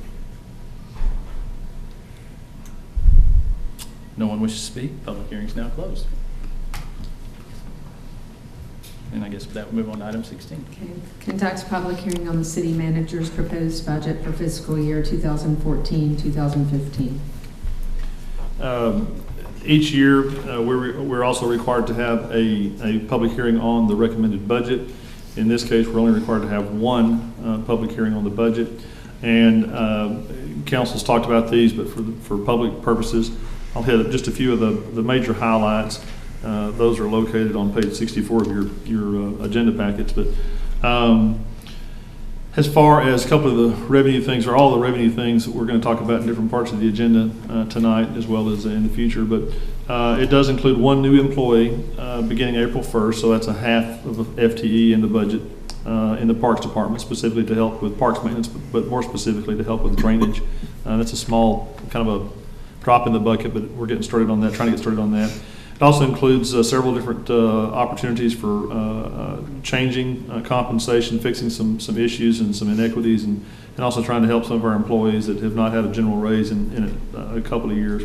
No one wishes to speak. Public hearing is now closed. And I guess with that, we'll move on to item 16. Okay. Conduct public hearing on the city manager's proposed budget for fiscal year 2014-2015. Each year, we're also required to have a public hearing on the recommended budget. In this case, we're only required to have 1 public hearing on the budget. And council's talked about these, but for public purposes, I'll hit just a few of the major highlights. Those are located on page 64 of your agenda packets. But as far as a couple of the revenue things, or all the revenue things that we're going to talk about in different parts of the agenda tonight, as well as in the future. But it does include 1 new employee beginning April 1st, so that's a half of a FTE in the budget in the Parks Department, specifically to help with parks maintenance, but more specifically to help with drainage. That's a small, kind of a drop in the bucket, but we're getting started on that, trying to get started on that. It also includes several different opportunities for changing compensation, fixing some issues and some inequities, and also trying to help some of our employees that have not had a general raise in a couple of years.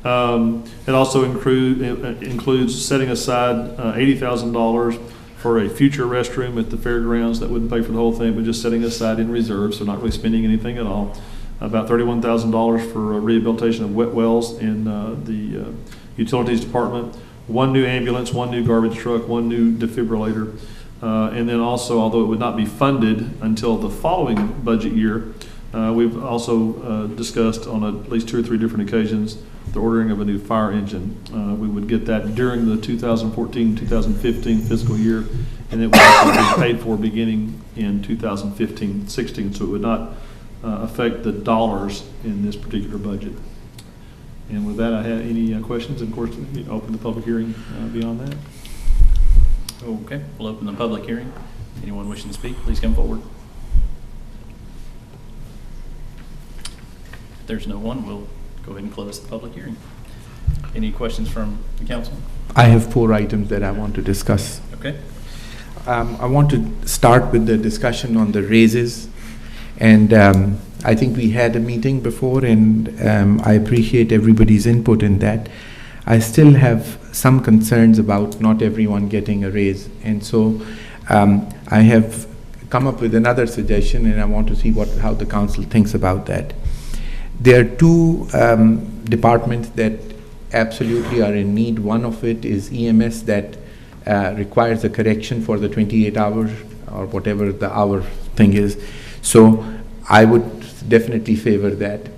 It also includes setting aside $80,000 for a future restroom at the fairgrounds. That wouldn't pay for the whole thing, but just setting aside in reserve, so not really spending anything at all. About $31,000 for rehabilitation of wet wells in the Utilities Department, 1 new ambulance, 1 new garbage truck, 1 new defibrillator. And then also, although it would not be funded until the following budget year, we've also discussed on at least 2 or 3 different occasions the ordering of a new fire engine. We would get that during the 2014-2015 fiscal year, and it would also be paid for beginning in 2015-16, so it would not affect the dollars in this particular budget. And with that, I have any questions, and of course, open the public hearing beyond that. Okay, we'll open the public hearing. Anyone wishing to speak, please come forward. If there's no one, we'll go ahead and close the public hearing. Any questions from the council? I have 4 items that I want to discuss. Okay. I want to start with the discussion on the raises. And I think we had a meeting before, and I appreciate everybody's input in that. I still have some concerns about not everyone getting a raise, and so I have come up with another suggestion, and I want to see how the council thinks about that. There are two departments that absolutely are in need. One of it is EMS, that requires a correction for the 28 hours or whatever the hour thing is. So I would definitely favor that.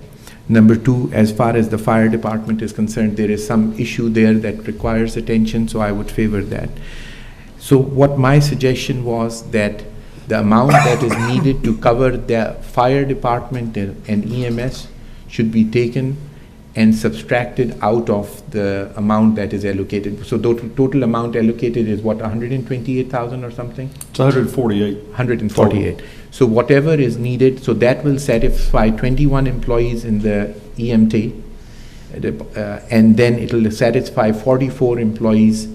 Number two, as far as the fire department is concerned, there is some issue there that requires attention, so I would favor that. So what my suggestion was that the amount that is needed to cover the fire department and EMS should be taken and subtracted out of the amount that is allocated. So total amount allocated is what, 128,000 or something? It's 148. 148. So whatever is needed, so that will satisfy 21 employees in the EMT, and then it will satisfy 44 employees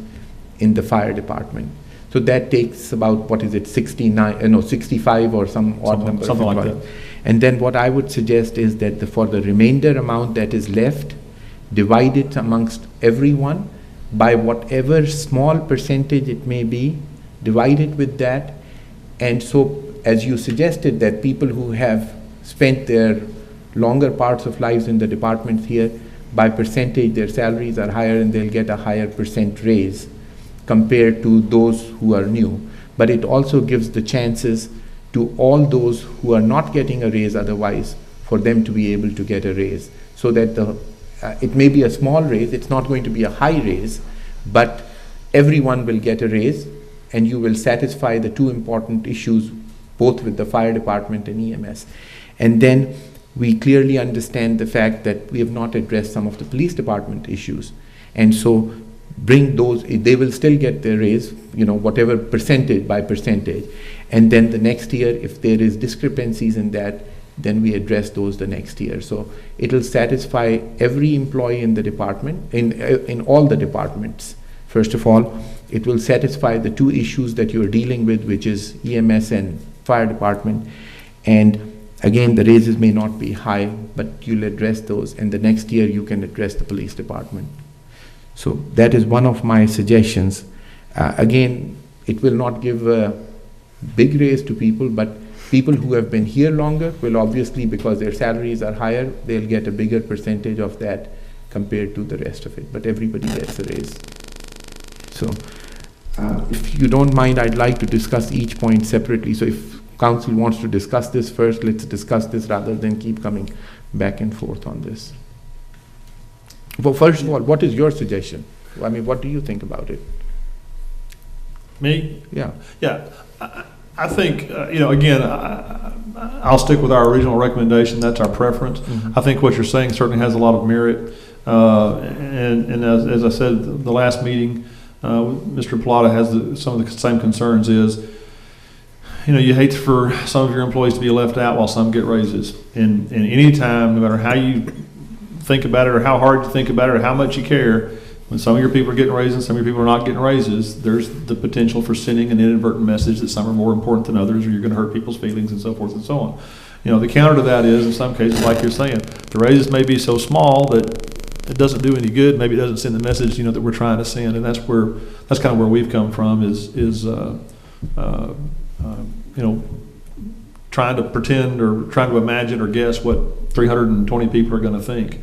in the fire department. So that takes about, 65 or some odd number. Something like that. And then what I would suggest is that for the remainder amount that is left, divide it amongst everyone by whatever small percentage it may be, divide it with that. And so, as you suggested, that people who have spent their longer parts of lives in the departments here, by percentage their salaries are higher and they'll get a higher percent raise compared to those who are new. But it also gives the chances to all those who are not getting a raise otherwise, for them to be able to get a raise. So that it may be a small raise, it's not going to be a high raise, but everyone will get a raise, and you will satisfy the two important issues, both with the fire department and EMS. And then we clearly understand the fact that we have not addressed some of the police department issues. And so bring those, they will still get their raise, whatever percentage by percentage. And then the next year, if there is discrepancies in that, then we address those the next year. So it'll satisfy every employee in the department, in all the departments. First of all, it will satisfy the two issues that you're dealing with, which is EMS and fire department. And again, the raises may not be high, but you'll address those, and the next year you can address the police department. So that is one of my suggestions. Again, it will not give a big raise to people, but people who have been here longer will obviously, because their salaries are higher, they'll get a bigger percentage of that compared to the rest of it, but everybody gets a raise. So if you don't mind, I'd like to discuss each point separately. So if council wants to discuss this first, let's discuss this rather than keep coming back and forth on this. Well, first of all, what is your suggestion? I mean, what do you think about it? Me? Yeah. Yeah. I think, again, I'll stick with our original recommendation. That's our preference. Mm-hmm. I think what you're saying certainly has a lot of merit. And as I said at the last meeting, Mr. Plata has some of the same concerns is, you hate for some of your employees to be left out while some get raises. And any time, no matter how you think about it or how hard you think about it or how much you care, when some of your people are getting raises, some of your people are not getting raises, there's the potential for sending an inadvertent message that some are more important than others, or you're going to hurt people's feelings and so forth and so on. The counter to that is, in some cases, like you're saying, the raises may be so small that it doesn't do any good. Maybe it doesn't send the message, that we're trying to send, and that's kind of where we've come from is trying to pretend or trying to imagine or guess what 320 people are going to think.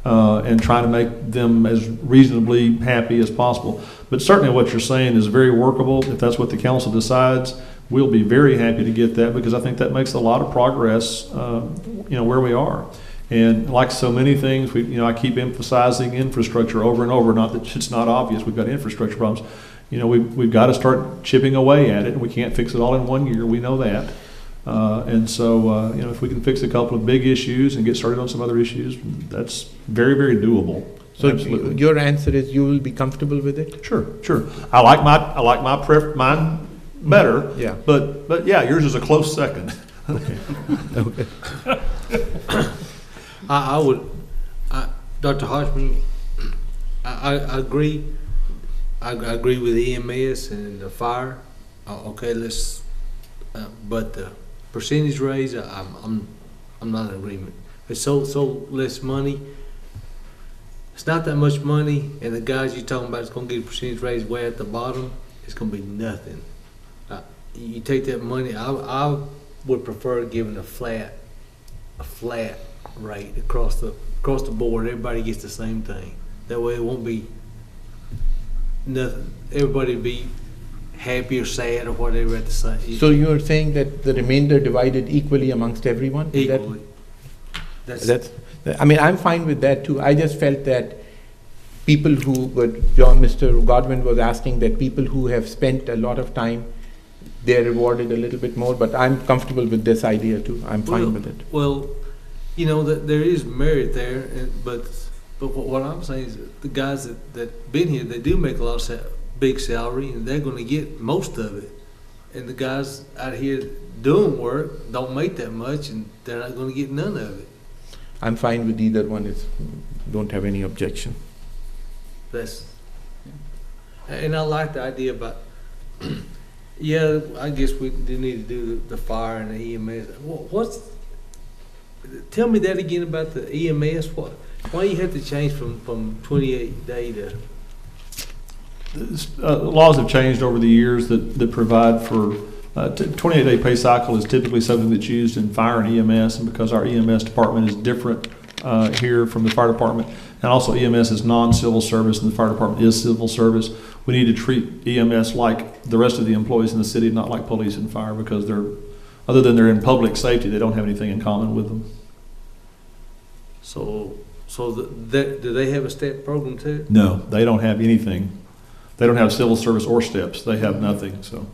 And trying to make them as reasonably happy as possible. But certainly what you're saying is very workable. If that's what the council decides, we'll be very happy to get that, because I think that makes a lot of progress, where we are. And like so many things, I keep emphasizing infrastructure over and over, not that it's not obvious we've got infrastructure problems. We've got to start chipping away at it, and we can't fix it all in 1 year, we know that. And so, if we can fix a couple of big issues and get started on some other issues, that's very, very doable. So absolutely. Your answer is you will be comfortable with it? Sure. I like mine better. Yeah. But yeah, yours is a close second. Okay. I would, Dr. Hodgman, I agree. I agree with EMS and the fire. Okay, but the percentage raise, I'm I'm not in agreement. It's so less money. It's not that much money, and the guys you're talking about is gonna get a percentage raise way at the bottom, it's gonna be nothing. You take that money, I would prefer giving a flat rate across the board. Everybody gets the same thing. That way it won't be nothing. Everybody be happy or sad or whatever at the same. So you're saying that the remainder divided equally amongst everyone? Is that- Equally. I mean, I'm fine with that too. I just felt that people who, Mr. Godwin was asking, that people who have spent a lot of time, they're rewarded a little bit more, but I'm comfortable with this idea too. I'm fine with it. Well, you know, there is merit there, but what I'm saying is the guys that been here, they do make a lot of big salary, and they're gonna get most of it. And the guys out here doing work don't make that much, and they're not gonna get none of it. I'm fine with either one. Don't have any objection. And I like the idea about, yeah, I guess we do need to do the fire and the EMS. Tell me that again about the EMS. Why you have to change from 28-day to? Laws have changed over the years that provide for 28-day pay cycle is typically something that's used in fire and EMS, and because our EMS department is different here from the fire department, and also EMS is non-civil service and the fire department is civil service, we need to treat EMS like the rest of the employees in the city, not like police and fire, because other than they're in public safety, they don't have anything in common with them. So do they have a STEP program too? No, they don't have anything. They don't have civil service or steps. They have nothing, so.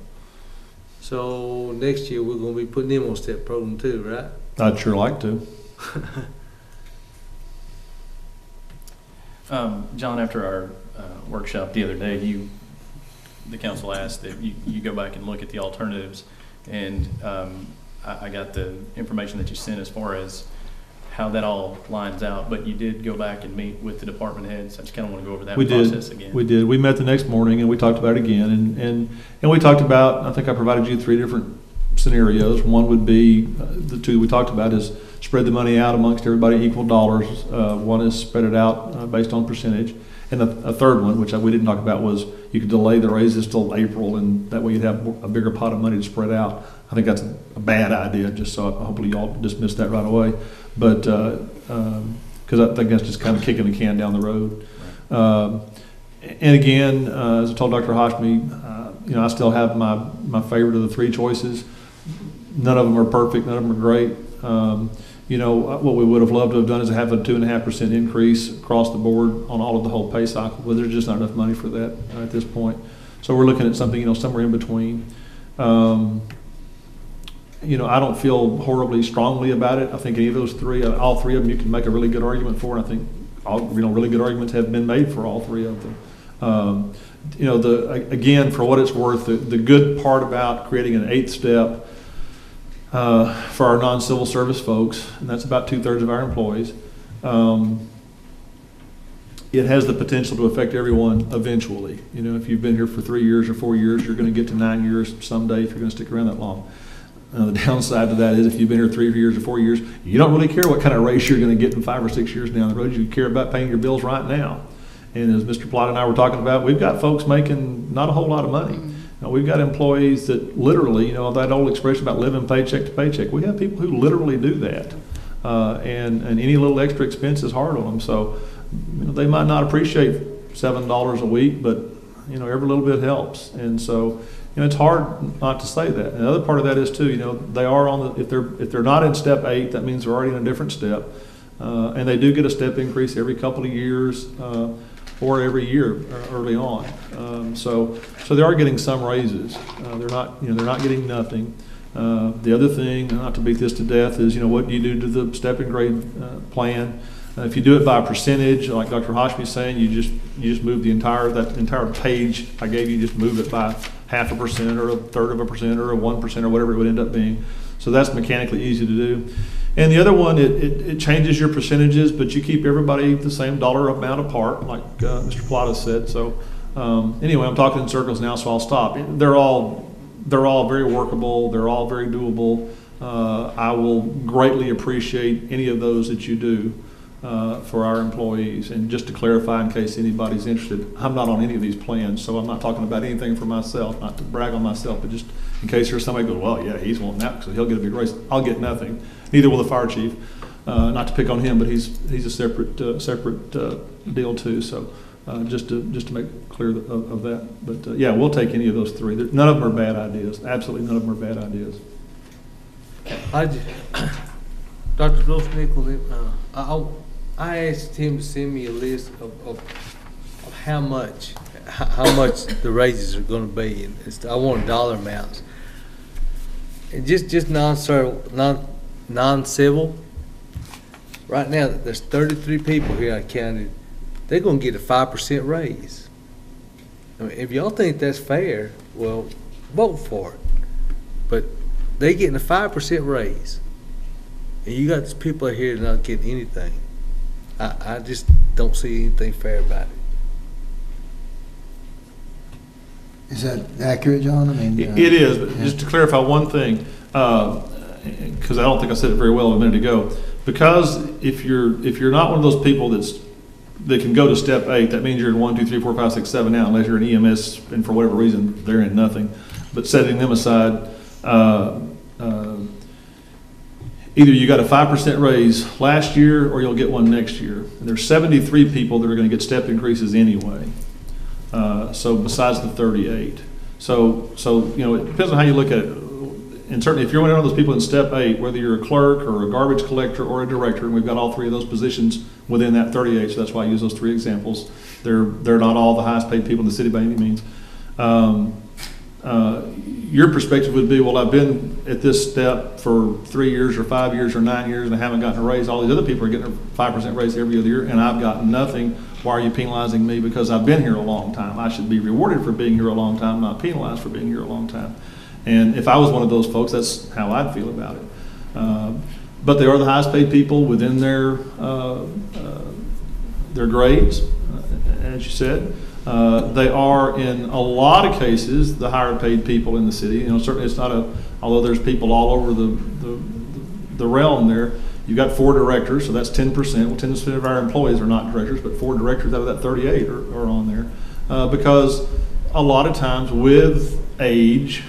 So next year, we're gonna be putting them on STEP program too, right? I'd sure like to. John, after our workshop the other day, the council asked that you go back and look at the alternatives, and I got the information that you sent as far as how that all lines out, but you did go back and meet with the department heads. I just kind of want to go over that process again. We did. We met the next morning and we talked about it again, and we talked about, I think I provided you 3 different scenarios. One would be, the 2 we talked about is spread the money out amongst everybody equal dollars. One is spread it out based on percentage. And a third one, which we didn't talk about, was you could delay the raises till April, and that way you'd have a bigger pot of money to spread out. I think that's a bad idea, just so hopefully y'all dismiss that right away. But, because I think that's just kind of kicking the can down the road. And again, as I told Dr. Hashmi, I still have my favorite of the 3 choices. None of them are perfect, none of them are great. What we would have loved to have done is have a 2.5% increase across the board on all of the whole pay cycle, but there's just not enough money for that at this point. So we're looking at something, somewhere in between. I don't feel horribly strongly about it. I think any of those 3, all 3 of them, you can make a really good argument for, and I think really good arguments have been made for all 3 of them. Again, for what it's worth, the good part about creating an 8th step for our non-civil service folks, and that's about 2/3 of our employees, it has the potential to affect everyone eventually. If you've been here for 3 years or 4 years, you're going to get to 9 years someday if you're going to stick around that long. The downside to that is if you've been here 3 years or 4 years, you don't really care what kind of raise you're going to get in 5 or 6 years down the road. You care about paying your bills right now. And as Mr. Plott and I were talking about, we've got folks making not a whole lot of money. We've got employees that literally, that old expression about living paycheck to paycheck, we have people who literally do that. And any little extra expense is hard on them. So, they might not appreciate $7 a week, but, every little bit helps. And so, it's hard not to say that. And the other part of that is too, they are if they're not in step 8, that means they're already in a different step. And they do get a step increase every couple of years, or every year early on. So they are getting some raises. They're not getting nothing. The other thing, not to beat this to death, is, what do you do to the step and grade plan? If you do it by a percentage, like Dr. Hashmi is saying, you just move that entire page I gave you, just move it by 0.5% or 1/3 of a percent or 1% or whatever it would end up being. So that's mechanically easy to do. And the other one, it changes your percentages, but you keep everybody the same dollar amount apart, like Mr. Plata said. So anyway, I'm talking in circles now, so I'll stop. They're all very workable. They're all very doable. I will greatly appreciate any of those that you do for our employees. And just to clarify, in case anybody's interested, I'm not on any of these plans, so I'm not talking about anything for myself, not to brag on myself, but just in case there's somebody who goes, well, yeah, he's wanting that because he'll get a big raise. I'll get nothing. Neither will the fire chief. Not to pick on him, but he's a separate deal too. So just to make clear of that. But yeah, we'll take any of those three. None of them are bad ideas. Absolutely none of them are bad ideas. Dr. Gross-Nichols, I asked him to send me a list of how much the raises are going to be. And I want dollar amounts. And just non-civil. Right now, there's 33 people here I counted. They're going to get a 5% raise. I mean, if y'all think that's fair, well, vote for it. But they getting a 5% raise, and you got these people here not getting anything. I just don't see anything fair about it. Is that accurate, John? I mean, it is. But just to clarify one thing, because I don't think I said it very well a minute ago. Because if you're not one of those people that can go to step 8, that means you're in 1, 2, 3, 4, 5, 6, 7 now, unless you're an EMS and for whatever reason they're in nothing. But setting them aside, either you got a 5% raise last year or you'll get one next year. And there's 73 people that are going to get step increases anyway. So besides the 38. So you know, it depends on how you look at it. And certainly if you're one of those people in step 8, whether you're a clerk or a garbage collector or a director, and we've got all 3 of those positions within that 38, so that's why I use those 3 examples. They're not all the highest paid people in the city by any means. Your perspective would be, well, I've been at this step for 3 years or 5 years or 9 years and I haven't gotten a raise. All these other people are getting a 5% raise every other year and I've gotten nothing. Why are you penalizing me? Because I've been here a long time. I should be rewarded for being here a long time, not penalized for being here a long time. And if I was one of those folks, that's how I'd feel about it. But they are the highest paid people within their grades, as you said. They are, in a lot of cases, the higher paid people in the city. You know, certainly it's not although there's people all over the realm there. You've got 4 directors, so that's 10%. Well, 10% of our employees are not directors, but 4 directors out of that 38 are on there. Because a lot of times with age,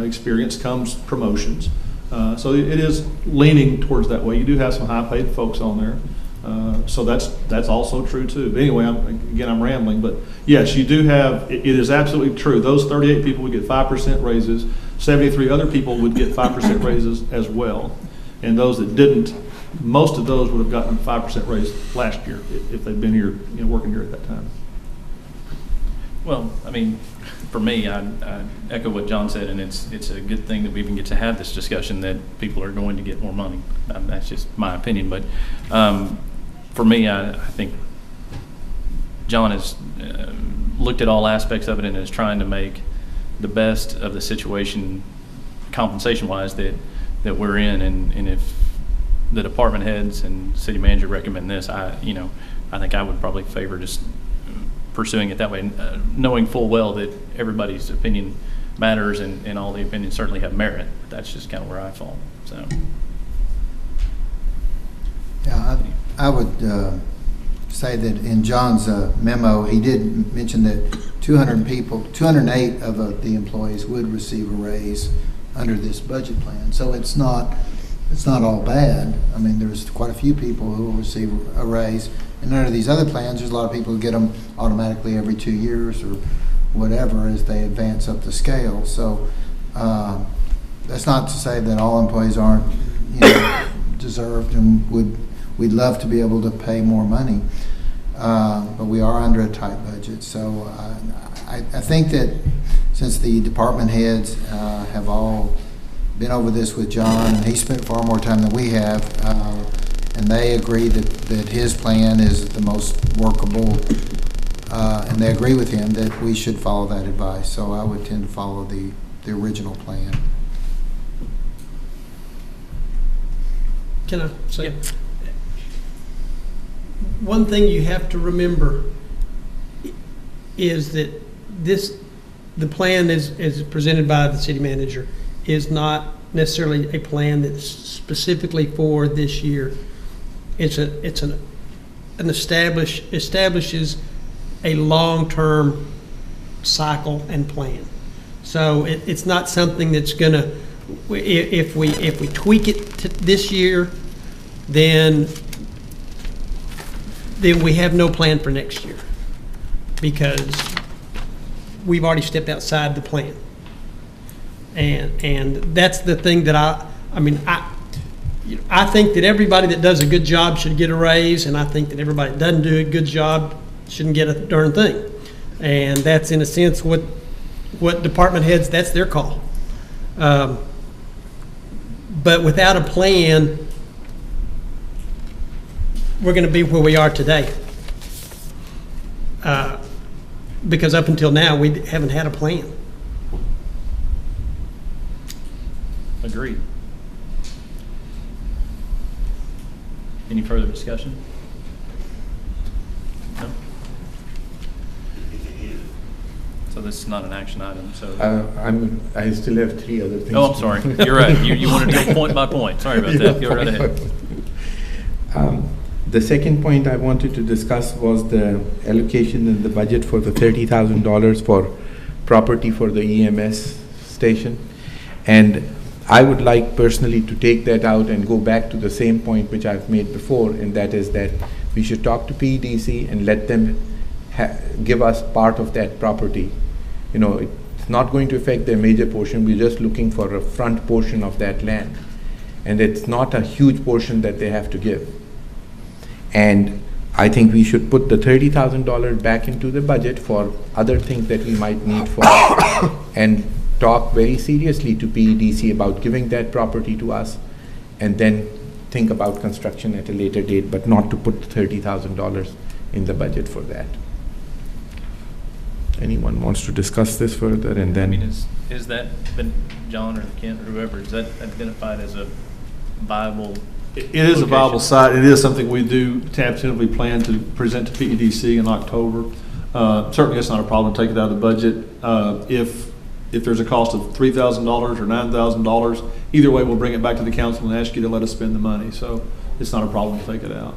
experience comes promotions. So it is leaning towards that way. You do have some high paid folks on there. So that's also true too. But anyway, I'm rambling, but yes, you do have, it is absolutely true. Those 38 people would get 5% raises. 73 other people would get 5% raises as well. And those that didn't, most of those would have gotten a 5% raise last year if they'd been here, you know, working here at that time. Well, I mean, for me, I echo what John said, and it's a good thing that we even get to have this discussion that people are going to get more money. That's just my opinion, but for me, I think John has looked at all aspects of it and is trying to make the best of the situation, compensation-wise, that we're in, and if the department heads and city manager recommend this, I think I would probably favor just pursuing it that way, knowing full well that everybody's opinion matters and all the opinions certainly have merit. That's just kind of where I fall. So, yeah, I would say that in John's memo, he did mention that 208 of the employees would receive a raise under this budget plan. So it's not all bad. I mean, there's quite a few people who will receive a raise. And under these other plans, there's a lot of people who get them automatically every 2 years or whatever as they advance up the scale. So that's not to say that all employees aren't, deserved and we'd love to be able to pay more money. But we are under a tight budget. So I think that since the department heads have all been over this with John, and he spent far more time than we have, and they agree that his plan is the most workable, and they agree with him that we should follow that advice. So I would tend to follow the original plan. Can I say? Yeah. One thing you have to remember is that the plan is presented by the city manager is not necessarily a plan that's specifically for this year. Establishes a long-term cycle and plan. So it's not something that's gonna, if we tweak it to this year, then we have no plan for next year, because we've already stepped outside the plan. And that's the thing that I think that everybody that does a good job should get a raise, and I think that everybody that doesn't do a good job shouldn't get a darn thing. And that's, in a sense, what department heads, that's their call. But without a plan, we're going to be where we are today. Because up until now, we haven't had a plan. Agreed. Any further discussion? No? So this is not an action item, so. I still have 3 other things. Oh, I'm sorry. You're right. You wanted to go point by point. Sorry about that. Go right ahead. The second point I wanted to discuss was the allocation in the budget for the $30,000 for property for the EMS station. And I would like personally to take that out and go back to the same point which I've made before, and that is that we should talk to PEDC and let them give us part of that property. You know, it's not going to affect their major portion. We're just looking for a front portion of that land. And it's not a huge portion that they have to give. And I think we should put the $30,000 back into the budget for other things that we might need for, and talk very seriously to PEDC about giving that property to us, and then think about construction at a later date, but not to put $30,000 in the budget for that. Anyone wants to discuss this further? And then, I mean, is that been, John or Kent or whoever, is that identified as a viable? It is a viable site. It is something we do tentatively plan to present to PEDC in October. Certainly, it's not a problem to take it out of the budget. If there's a cost of $3,000 or $9,000, either way, we'll bring it back to the council and ask you to let us spend the money. So it's not a problem to take it out.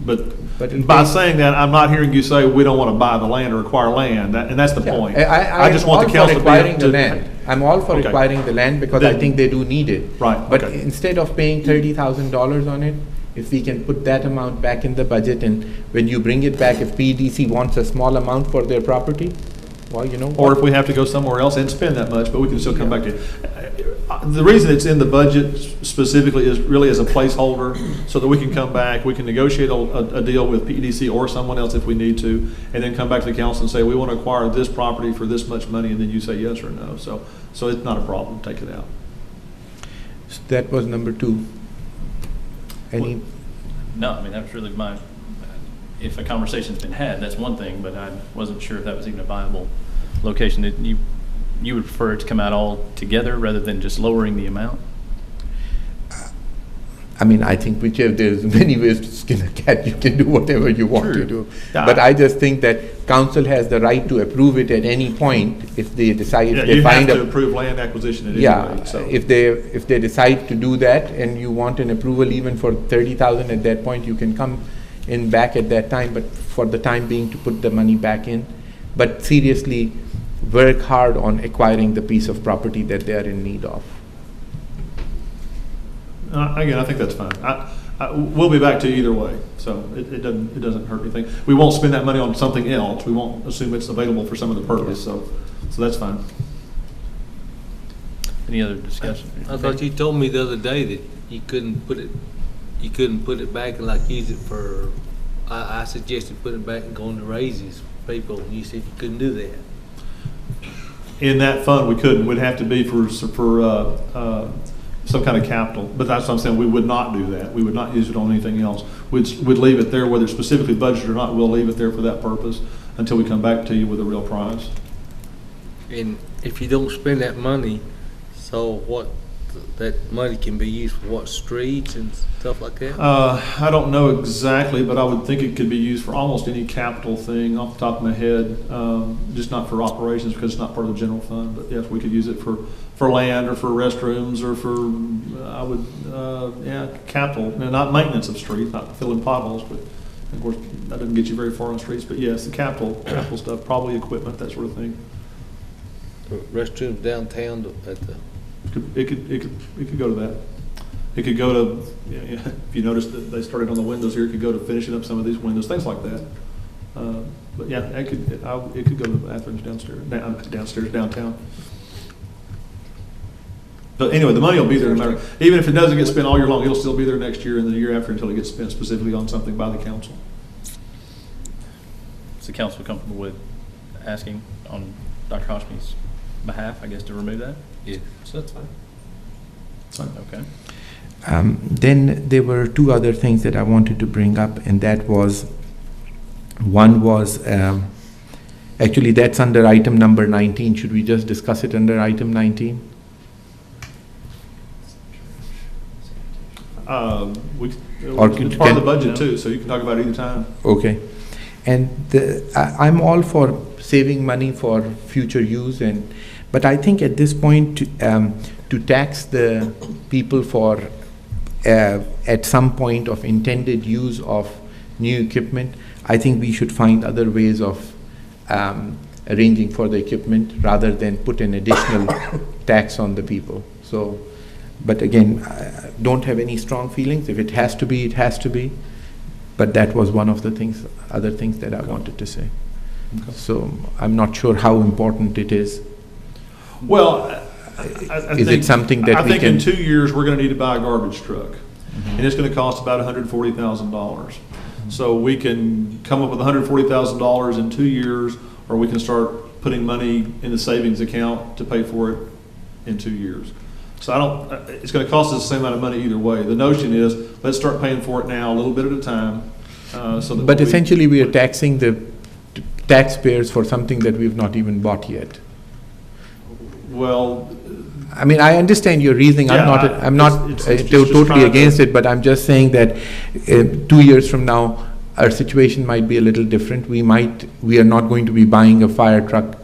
But by saying that, I'm not hearing you say we don't want to buy the land or acquire land, and that's the point. I just want the council to be able to. Land. I'm all for acquiring the land because I think they do need it. Right. But instead of paying $30,000 on it, if we can put that amount back in the budget, and when you bring it back, if PEDC wants a small amount for their property, well, you know. Or if we have to go somewhere else and spend that much, but we can still come back to it. The reason it's in the budget specifically is really as a placeholder, so that we can come back, we can negotiate a deal with PEDC or someone else if we need to, and then come back to the council and say, we want to acquire this property for this much money, and then you say yes or no. So it's not a problem, take it out. So that was number 2. Any? No, I mean, that was really if a conversation's been had, that's one thing, but I wasn't sure if that was even a viable location. You would prefer it to come out all together rather than just lowering the amount? I mean, I think there's many ways to skin a cat. You can do whatever you want to do. But I just think that council has the right to approve it at any point if they decide. Yeah, if they you find have to approve land acquisition at any rate. So. If they decide to do that and you want an approval even for $30,000 at that point, you can come in back at that time. But for the time being, to put the money back in. But seriously, work hard on acquiring the piece of property that they are in need of. Again, I think that's fine. We'll be back to you either way, so it doesn't hurt anything. We won't spend that money on something else. We won't assume it's available for some other purpose, so that's fine. Any other discussion? I thought you told me the other day that you couldn't put it back and like use it for. I suggested putting it back and going to raises for people. You said you couldn't do that. In that fund, we couldn't. Would have to be for some kind of capital. But that's what I'm saying. We would not do that. We would not use it on anything else. We'd leave it there, whether it's specifically budgeted or not. We'll leave it there for that purpose until we come back to you with a real prize. And if you don't spend that money, so what that money can be used for what, streets and stuff like that? I don't know exactly, but I would think it could be used for almost any capital thing off the top of my head, just not for operations because it's not part of the general fund. But yes, we could use it for land or for restrooms or for, capital. Now, not maintenance of streets, not filling potholes, but of course, that doesn't get you very far on streets. But yes, the capital stuff, probably equipment, that sort of thing. Restrooms downtown at the... It could go to that. It could go to, if you notice that they started on the windows here, it could go to finishing up some of these windows, things like that. But yeah, it could go to the bathrooms downtown. But anyway, the money will be there no matter, even if it doesn't get spent all year long, it'll still be there next year and the year after until it gets spent specifically on something by the council. Is the council comfortable with asking on Dr. Hoshme's behalf, I guess, to remove that? Yeah, so that's fine. Okay. Then there were two other things that I wanted to bring up, and that was, one was, actually that's under item number 19. Should we just discuss it under item 19? Or it's part of the budget too, so you can talk about it either time. Okay. And I'm all for saving money for future use, but I think at this point to tax the people for at some point of intended use of new equipment, I think we should find other ways of arranging for the equipment rather than put an additional tax on the people. So, but again, I don't have any strong feelings. If it has to be, it has to be. But that was one of the other things that I wanted to say. Okay. So I'm not sure how important it is. Well, is it something that I think in 2 years we're going to need to buy a garbage truck, and it's going to cost about $140,000. So we can come up with $140,000 in 2 years, or we can start putting money in the savings account to pay for it in 2 years. So it's going to cost us the same amount of money either way. The notion is, let's start paying for it now, a little bit at a time. But essentially we are taxing the taxpayers for something that we've not even bought yet. Well, I mean, I understand your reasoning. Yeah, I'm not totally against it, but I'm just saying that 2 years from now, our situation might be a little different. We are not going to be buying a fire truck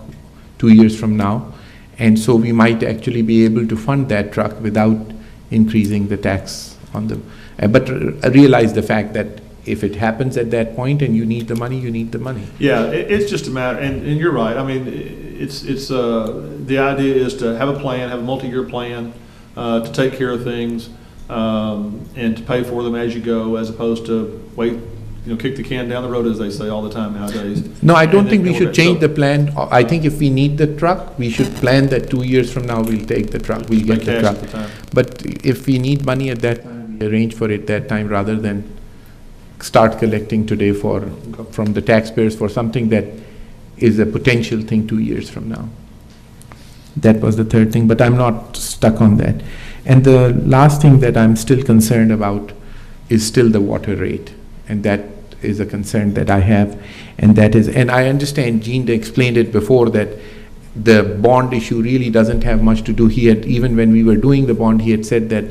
2 years from now, and so we might actually be able to fund that truck without increasing the tax on them. But realize the fact that if it happens at that point and you need the money, you need the money. Yeah, it's just a matter, and you're right. I mean, it's the idea is to have a plan, have a multi-year plan to take care of things and to pay for them as you go, as opposed to kick the can down the road, as they say all the time nowadays. No, I don't think we should change the plan. I think if we need the truck, we should plan that 2 years from now we'll take the truck, we'll get the truck. But if we need money at that time, we arrange for it that time rather than start collecting today from the taxpayers for something that is a potential thing 2 years from now. That was the third thing, but I'm not stuck on that. And the last thing that I'm still concerned about is still the water rate, and that is a concern that I have, and I understand Gene explained it before that the bond issue really doesn't have much to do. Even when we were doing the bond, he had said that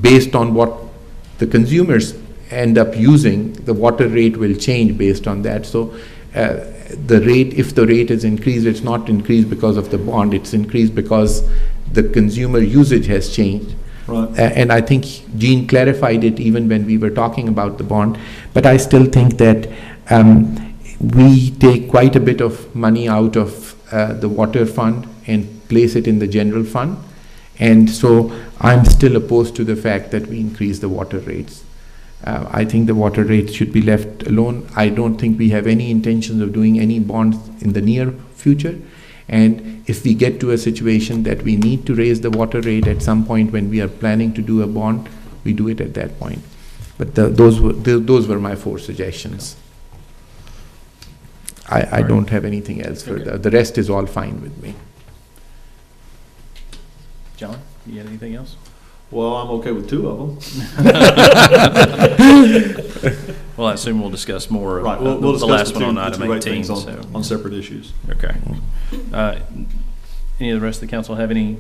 based on what the consumers end up using, the water rate will change based on that. So if the rate is increased, it's not increased because of the bond, it's increased because the consumer usage has changed. Right. And I think Gene clarified it even when we were talking about the bond. But I still think that we take quite a bit of money out of the water fund and place it in the general fund. And so I'm still opposed to the fact that we increase the water rates. I think the water rates should be left alone. I don't think we have any intentions of doing any bonds in the near future. And if we get to a situation that we need to raise the water rate at some point when we are planning to do a bond, we do it at that point. But those were my 4 suggestions. I don't have anything else further. The rest is all fine with me. John, you got anything else? Well, I'm okay with 2 of them. Well, I assume we'll discuss more right. of We'll the last one on item 18. On separate issues. Okay. Any of the rest of the council have any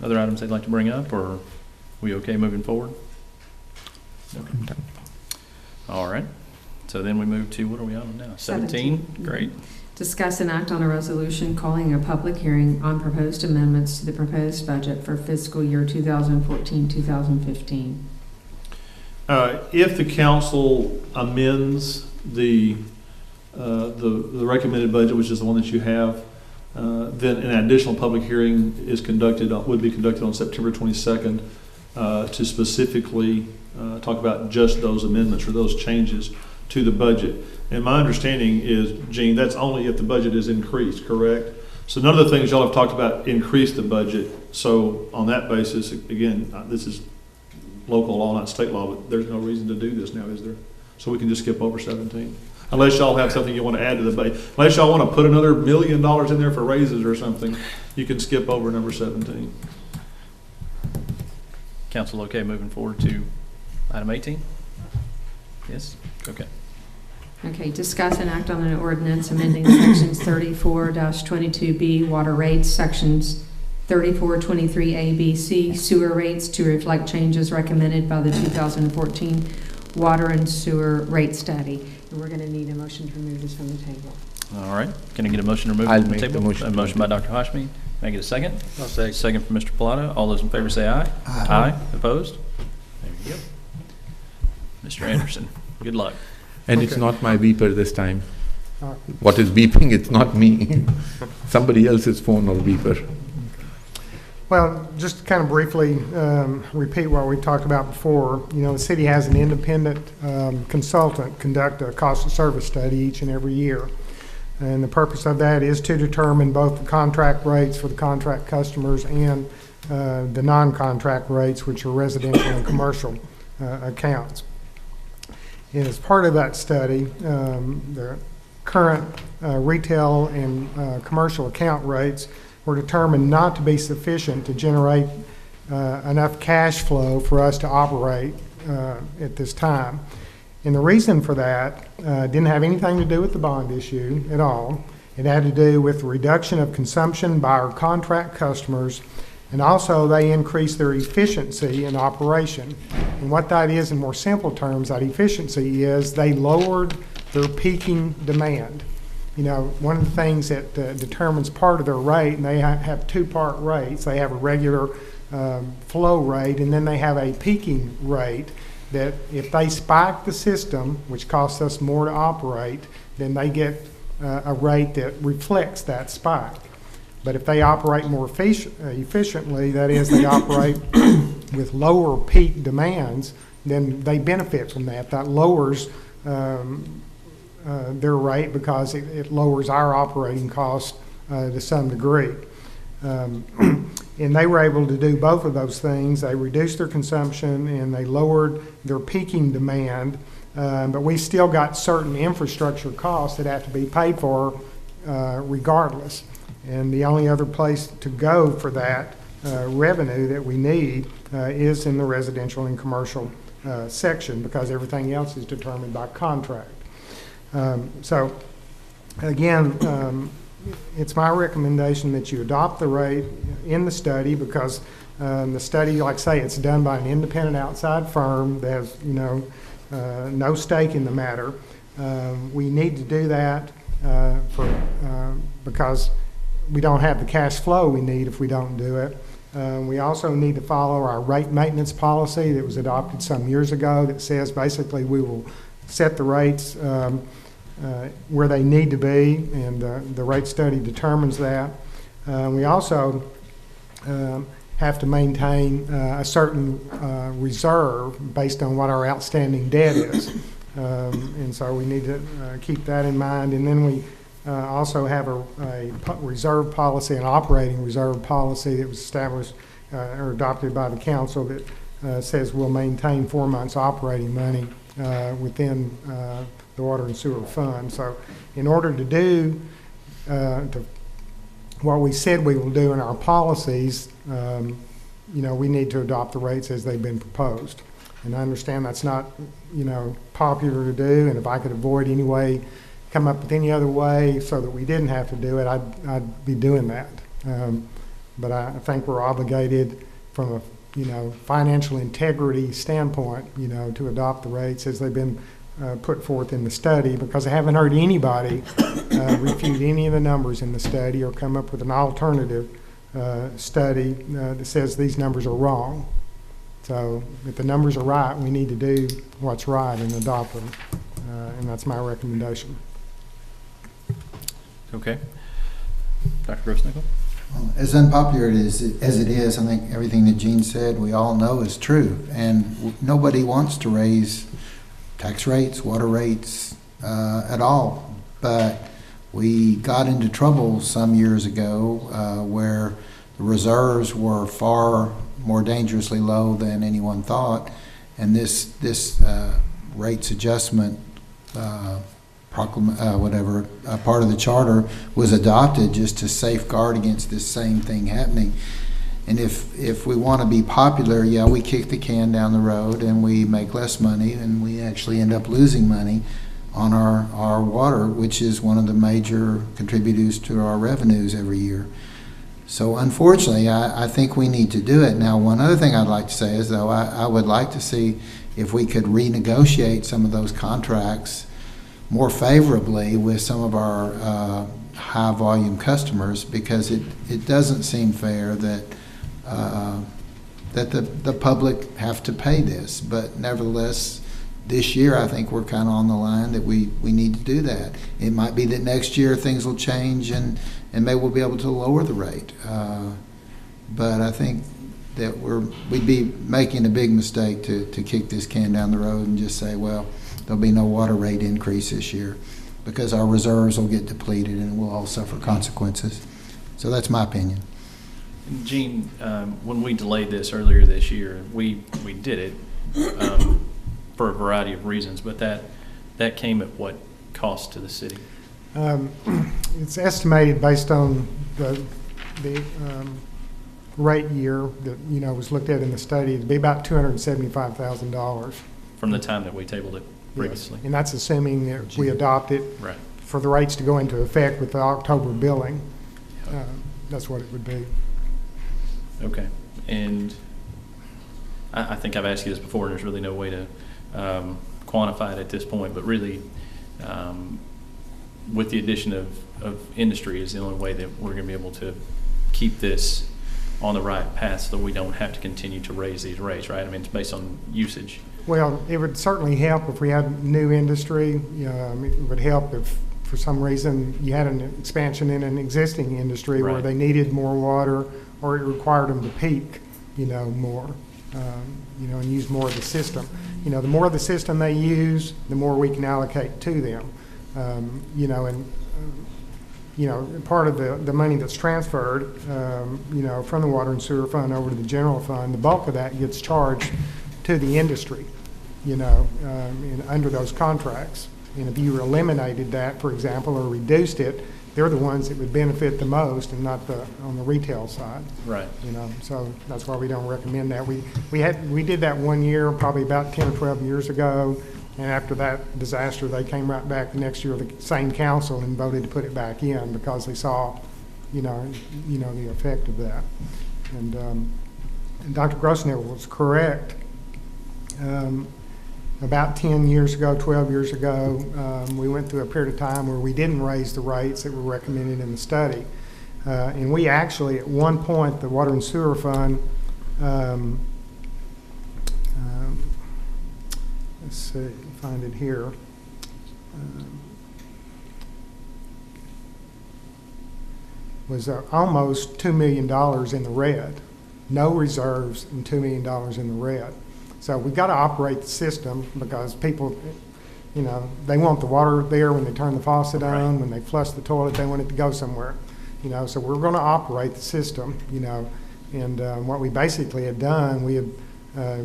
other items they'd like to bring up, or are we okay moving forward? Okay. All right. So then we move to, what are we on now? 17? Great. Discuss and act on a resolution calling a public hearing on proposed amendments to the proposed budget for fiscal year 2014-2015. If the council amends the recommended budget, which is the one that you have, then an additional public hearing would be conducted on September 22nd to specifically talk about just those amendments or those changes to the budget. And my understanding is, Gene, that's only if the budget is increased, correct? So none of the things y'all have talked about increase the budget. So on that basis, again, this is local law, not state law, but there's no reason to do this now, is there? So we can just skip over 17. Unless y'all have something you want to add to the budget. Unless y'all want to put another $1 million in there for raises or something, you can skip over number 17. Council okay moving forward to item 18? Yes? Okay. Okay, discuss and act on an ordinance amending sections 34-22B water rates, sections 3423A, B, C sewer rates to reflect changes recommended by the 2014 water and sewer rate study. And we're going to need a motion to remove this from the table. All right. Can I get a motion to remove it from the table? A motion by Dr. Hashmi. Can I get a second? I'll second. Second from Mr. Pilato. All those in favor say aye. Aye. Opposed? There you go. Mr. Anderson, good luck. And it's not my beeper this time. What is beeping, it's not me. Somebody else's phone or beeper. Well, just to kind of briefly repeat what we talked about before, you know, the city has an independent consultant conduct a cost of service study each and every year. And the purpose of that is to determine both the contract rates for the contract customers and the non-contract rates, which are residential and commercial accounts. And as part of that study, the current retail and commercial account rates were determined not to be sufficient to generate enough cash flow for us to operate at this time. And the reason for that didn't have anything to do with the bond issue at all. It had to do with the reduction of consumption by our contract customers, and also they increased their efficiency in operation. And what that is in more simple terms, that efficiency is they lowered their peaking demand. You know, one of the things that determines part of their rate, and they have two-part rates. They have a regular flow rate, and then they have a peaking rate that if they spike the system, which costs us more to operate, then they get a rate that reflects that spike. But if they operate more efficiently, that is, they operate with lower peak demands, then they benefit from that. That lowers their rate because it lowers our operating cost to some degree. And they were able to do both of those things. They reduced their consumption and they lowered their peaking demand, but we still got certain infrastructure costs that have to be paid for regardless. And the only other place to go for that revenue that we need is in the residential and commercial section, because everything else is determined by contract. So again, it's my recommendation that you adopt the rate in the study, because the study, like I say, it's done by an independent outside firm that has, you know, no stake in the matter. We need to do that because we don't have the cash flow we need if we don't do it. We also need to follow our rate maintenance policy that was adopted some years ago that says basically we will set the rates where they need to be, and the rate study determines that. We also have to maintain a certain reserve based on what our outstanding debt is. And so we need to keep that in mind. And then we also have a reserve policy, an operating reserve policy that was established or adopted by the council that says we'll maintain 4 months operating money within the water and sewer fund. So in order to do what we said we will do in our policies, you know, we need to adopt the rates as they've been proposed. And I understand that's not, you know, popular to do, and if I could avoid any way, come up with any other way so that we didn't have to do it, I'd be doing that. but I think we're obligated from a, financial integrity standpoint, to adopt the rates as they've been put forth in the study, because I haven't heard anybody refute any of the numbers in the study or come up with an alternative study that says these numbers are wrong. So if the numbers are right, we need to do what's right and adopt them, and that's my recommendation. Okay. Dr. Grossnickel? As unpopular as it is, I think everything that Gene said, we all know is true. And nobody wants to raise tax rates, water rates at all. But we got into trouble some years ago where the reserves were far more dangerously low than anyone thought. And this rates adjustment part of the charter was adopted just to safeguard against this same thing happening. And if we want to be popular, yeah, we kick the can down the road and we make less money, and we actually end up losing money on our water, which is one of the major contributors to our revenues every year. So unfortunately, I think we need to do it. Now, one other thing I'd like to say is, though, I would like to see if we could renegotiate some of those contracts more favorably with some of our high volume customers, because it doesn't seem fair that the public have to pay this. But nevertheless, this year I think we're kind of on the line that we need to do that. It might be that next year things will change and maybe we'll be able to lower the rate. But I think that we'd be making a big mistake to kick this can down the road and just say, well, there'll be no water rate increase this year, because our reserves will get depleted and we'll all suffer consequences. So that's my opinion. Gene, when we delayed this earlier this year, we did it for a variety of reasons, but that came at what cost to the city? It's estimated based on the rate year that was looked at in the study to be about $275,000 from the time that we tabled it previously. Yes. And that's assuming that we adopt it right for the rates to go into effect with the October billing. That's what it would be. Okay, and I think I've asked you this before, and there's really no way to quantify it at this point, but really, with the addition of industry is the only way that we're going to be able to keep this on the right path so that we don't have to continue to raise these rates, right? I mean, it's based on usage. Well, it would certainly help if we had new industry. It would help if for some reason you had an expansion in an existing industry where they needed more water, or it required them to peak, more, and use more of the system. The more of the system they use, the more we can allocate to them. Part of the money that's transferred, from the water and sewer fund over to the general fund, the bulk of that gets charged to the industry, under those contracts. And if you eliminated that, for example, or reduced it, they're the ones that would benefit the most, and not on the retail side. Right. So that's why we don't recommend that. We did that one year, probably about 10 or 12 years ago, and after that disaster, they came right back the next year, the same council, and voted to put it back in because they saw, the effect of that. And Dr. Grossnickel was correct. About 10 years ago, 12 years ago, we went through a period of time where we didn't raise the rates that were recommended in the study. And we actually, at one point, the Water and Sewer Fund, let's see, find it here. Was almost $2 million in the red. No reserves and $2 million in the red. So we've got to operate the system because people, they want the water there when they turn the faucet on, when they flush the toilet, they want it to go somewhere. So we're going to operate the system, and what we basically had done, we had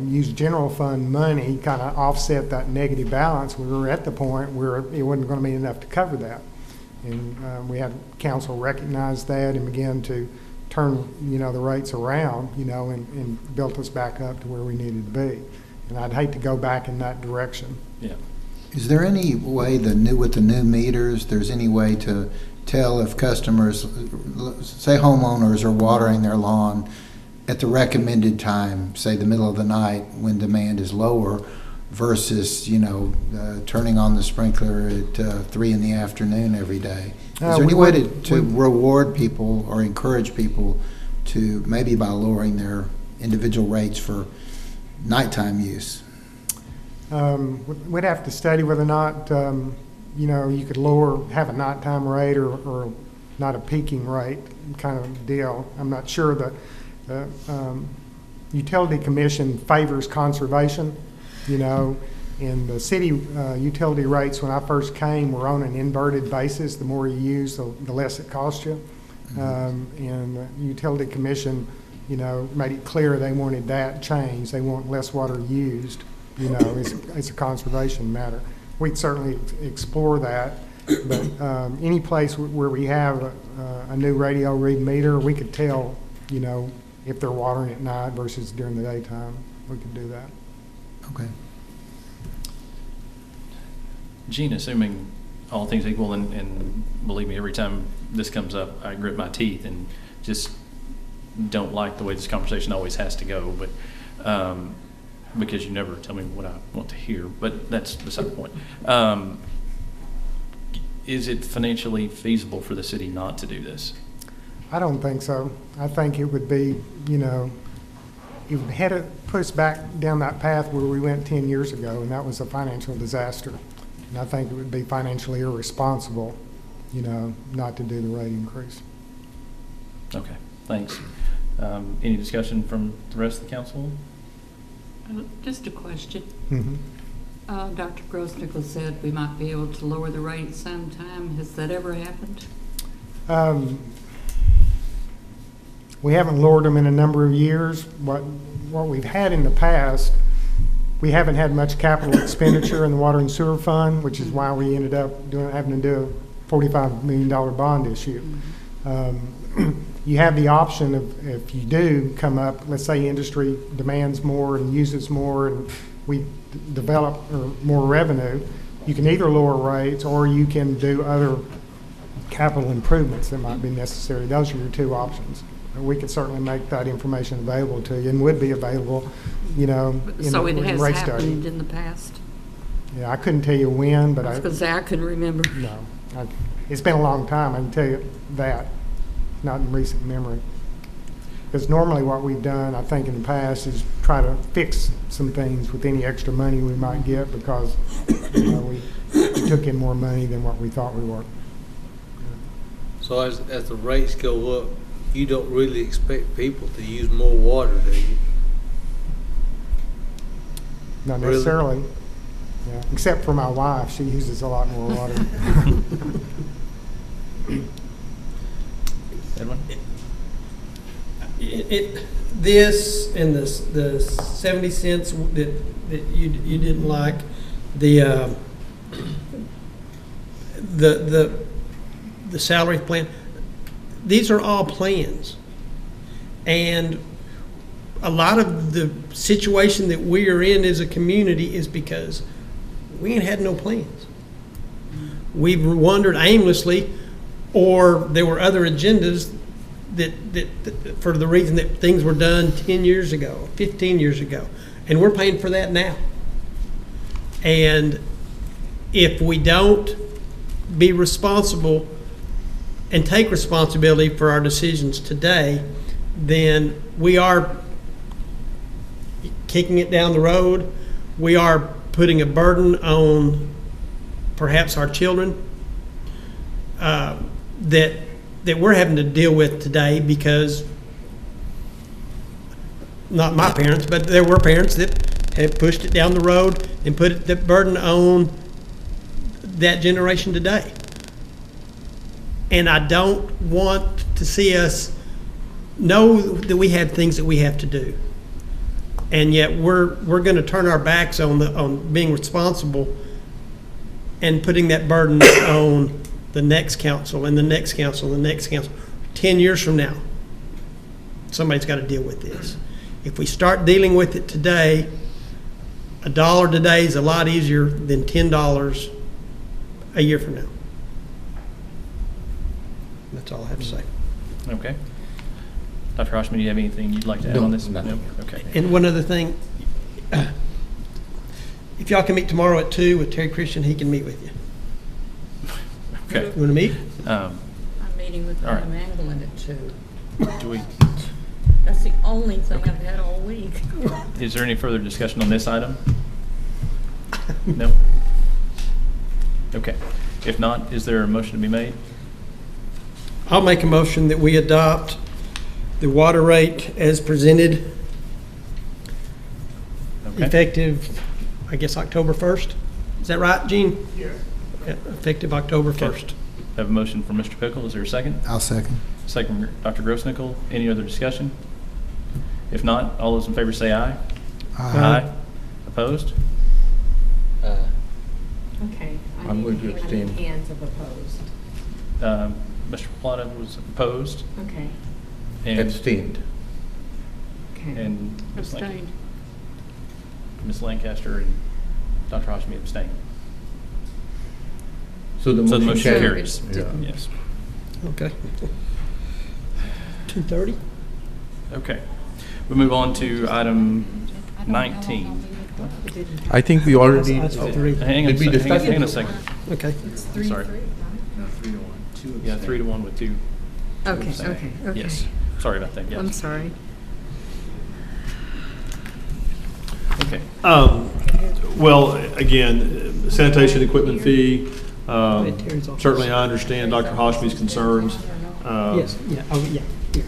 used general fund money, kind of offset that negative balance. We were at the point where it wasn't going to be enough to cover that. And we had council recognize that and began to turn, the rates around, and built us back up to where we needed to be. And I'd hate to go back in that direction. Yeah. Is there any way with the new meters, there's any way to tell if customers, say homeowners are watering their lawn at the recommended time, say the middle of the night when demand is lower, versus, turning on the sprinkler at 3 in the afternoon every day? Is there any way to reward people or encourage people to, maybe by lowering their individual rates for nighttime use? We'd have to study whether or not, you could have a nighttime rate or not a peaking rate kind of deal. I'm not sure that the Utility Commission favors conservation, and the city utility rates when I first came were on an inverted basis. The more you use, the less it costs you. And the Utility Commission, made it clear they wanted that changed. They want less water used, it's a conservation matter. We'd certainly explore that, but any place where we have a new radio read meter, we could tell, if they're watering at night versus during the daytime. We could do that. Okay. Gene, assuming all things equal, and believe me, every time this comes up, I grit my teeth and just don't like the way this conversation always has to go, but because you never tell me what I want to hear, but that's beside the point. Is it financially feasible for the city not to do this? I don't think so. I think it would be, it would put us back down that path where we went 10 years ago, and that was a financial disaster. And I think it would be financially irresponsible, not to do the rate increase. Okay, thanks. Any discussion from the rest of the council? Just a question. Mm-hmm. Dr. Grossnickel said we might be able to lower the rate sometime. Has that ever happened? We haven't lowered them in a number of years. What we've had in the past, we haven't had much capital expenditure in the Water and Sewer Fund, which is why we ended up having to do a $45 million bond issue. You have the option of, if you do come up, let's say industry demands more and uses more and we develop more revenue, you can either lower rates or you can do other capital improvements that might be necessary. Those are your two options. We could certainly make that information available to you and would be available, in so it has rate happened study. in the past? Yeah, I couldn't tell you when, but I was going to say, I couldn't remember. No. It's been a long time, I can tell you that, not in recent memory. Because normally what we've done, I think in the past, is try to fix some things with any extra money we might get because we took in more money than what we thought we were. So as the rates go up, you don't really expect people to use more water, do you? Not necessarily. Yeah. Except for my wife, she uses a lot more water. Edwin? This and the 70 cents that you didn't like, the salary plan. These are all plans, and a lot of the situation that we are in as a community is because we ain't had no plans. We've wandered aimlessly, or there were other agendas that for the reason that things were done 10 years ago, 15 years ago, and we're paying for that now. And if we don't be responsible and take responsibility for our decisions today, then we are kicking it down the road. We are putting a burden on perhaps our children that we're having to deal with today because, not my parents, but there were parents that have pushed it down the road and put the burden on that generation today. And I don't want to see us know that we have things that we have to do. And yet we're going to turn our backs on being responsible and putting that burden on the next council and the next council and the next council. 10 years from now, somebody's got to deal with this. If we start dealing with it today, $1 today is a lot easier than $10 a year from now. That's all I have to say. Okay. Dr. Hoshman, do you have anything you'd like to add No, on this? nothing. No? Okay. And one other thing, if y'all can meet tomorrow at 2 with Terry Christian, he can meet with you. Okay. You want to meet? I'm meeting with all right. Adam Anglin at 2. Do we, That's the only thing I've had all week. is there any further discussion on this item? No? Okay. If not, is there a motion to be made? I'll make a motion that we adopt the water rate as presented, Okay. effective, I guess, October 1st. Is that right, Gene? Yes. Effective October Okay. 1st. Have a motion from Mr. Pickle. Is there a second? I'll second. Second from Dr. Grossnickel. Any other discussion? If not, all those in favor say aye. Aye. Opposed? Okay. I I'm need going to how many abstain. hands of opposed? Mr. Plata was opposed. Okay. And, Abstained. Okay. and Abstained. Ms. Lancaster and Dr. Hoshmi abstained. So the So the motion motion carries. carries. Yeah. Yes. Okay. 2:30? Okay. We move on to item 19. I think we already. That's for three. Hang on, Did we hang discuss on it? a second. Okay. I'm sorry. Yeah, 3-1 with 2. Okay, abstain. okay. Yes. Sorry about that, yes. I'm sorry. Okay. Well, again, sanitation equipment fee, certainly I understand Dr. Hoshby's concerns. Yes, yeah, oh, yeah.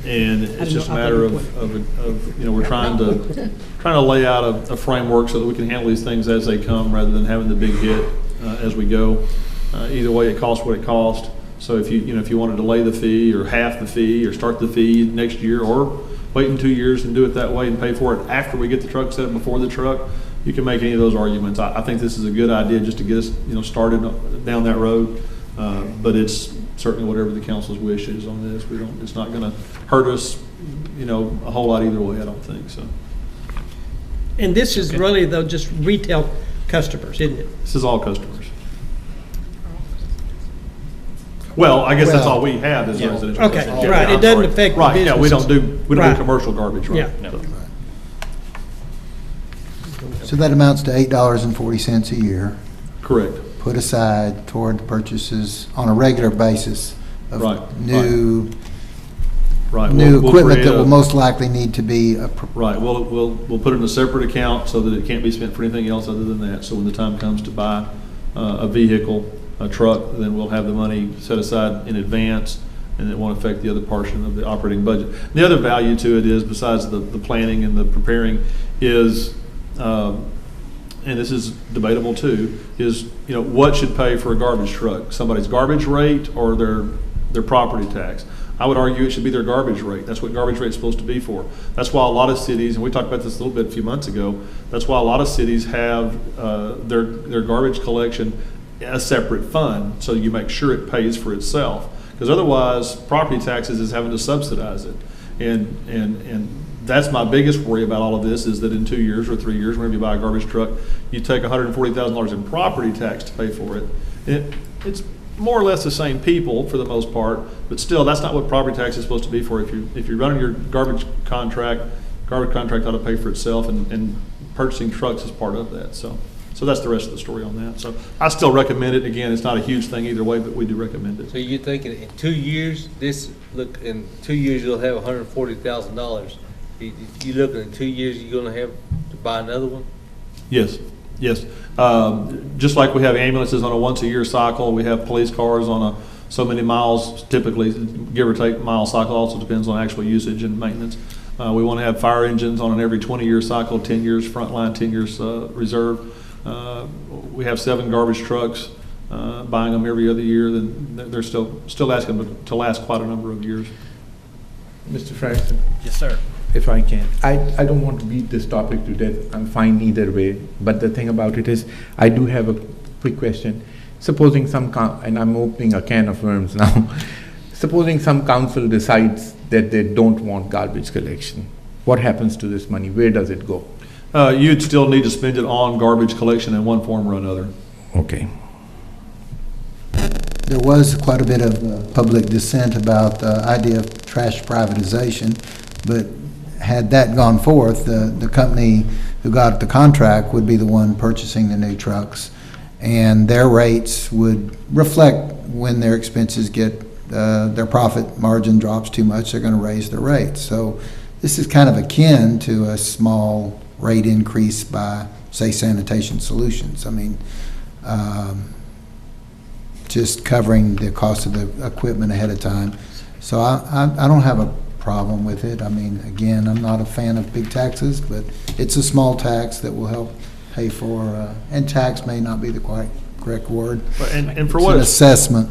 And it's just a matter of, you know, we're trying to lay out a framework so that we can handle these things as they come rather than having the big hit as we go. Either way, it costs what it costs. So if if you want to delay the fee or half the fee or start the fee next year or wait in 2 years and do it that way and pay for it after we get the truck set up before the truck, you can make any of those arguments. I think this is a good idea just to get us, started down that road. But it's certainly whatever the council's wish is on this. It's not going to hurt us, a whole lot either way, I don't think, so. And this is really, though, just retail customers, isn't it? This is all customers. Well, I guess that's all we have is residential. Okay, customers. right, it doesn't affect the Right, yeah, we don't businesses. do Right. commercial garbage, right? Yeah. No. So that amounts to $8.40 a year, Correct. put aside toward purchases on a regular basis of Right, new Right. new We'll equipment create that will a- most likely need to be Right, we'll put it in a separate account so that it can't be spent for anything else other than that. So when the time comes to buy a vehicle, a truck, then we'll have the money set aside in advance, and it won't affect the other portion of the operating budget. The other value to it is, besides the planning and the preparing, is, and this is debatable too, is, what should pay for a garbage truck? Somebody's garbage rate or their property tax? I would argue it should be their garbage rate. That's what garbage rate's supposed to be for. That's why a lot of cities, and we talked about this a little bit a few months ago, that's why a lot of cities have their garbage collection a separate fund, so you make sure it pays for itself. Because otherwise, property taxes is having to subsidize it. And that's my biggest worry about all of this, is that in 2 years or 3 years, whenever you buy a garbage truck, you take $140,000 in property tax to pay for it. It's more or less the same people for the most part, but still, that's not what property tax is supposed to be for. If you're running your garbage contract ought to pay for itself, and purchasing trucks is part of that. So that's the rest of the story on that. So I still recommend it. Again, it's not a huge thing either way, but we do recommend it. So you're thinking in 2 years, in 2 years, you'll have $140,000. You looking in 2 years, you're gonna have to buy another one? Yes. Just like we have ambulances on a once-a-year cycle, we have police cars on a so many miles, typically, give or take mile cycle, also depends on actual usage and maintenance. We want to have fire engines on an every 20-year cycle, 10 years frontline, 10 years reserve. We have 7 garbage trucks, buying them every other year, then they're still asking them to last quite a number of years. Mr. Franklin? Yes, sir. If I can. I don't want to beat this topic to death. I'm fine either way. But the thing about it is, I do have a quick question. Supposing and I'm opening a can of worms now. Supposing some council decides that they don't want garbage collection, what happens to this money? Where does it go? You'd still need to spend it on garbage collection in one form or another. Okay. there was quite a bit of public dissent about the idea of trash privatization, but had that gone forth, the company who got the contract would be the one purchasing the new trucks, and their rates would reflect when their expenses get, their profit margin drops too much, they're going to raise their rates. So this is kind of akin to a small rate increase by, say, Sanitation Solutions. I mean, just covering the cost of the equipment ahead of time. So I don't have a problem with it. I mean, again, I'm not a fan of big taxes, but it's a small tax that will help pay for, and tax may not be the quite correct word. And for It's what an it's assessment.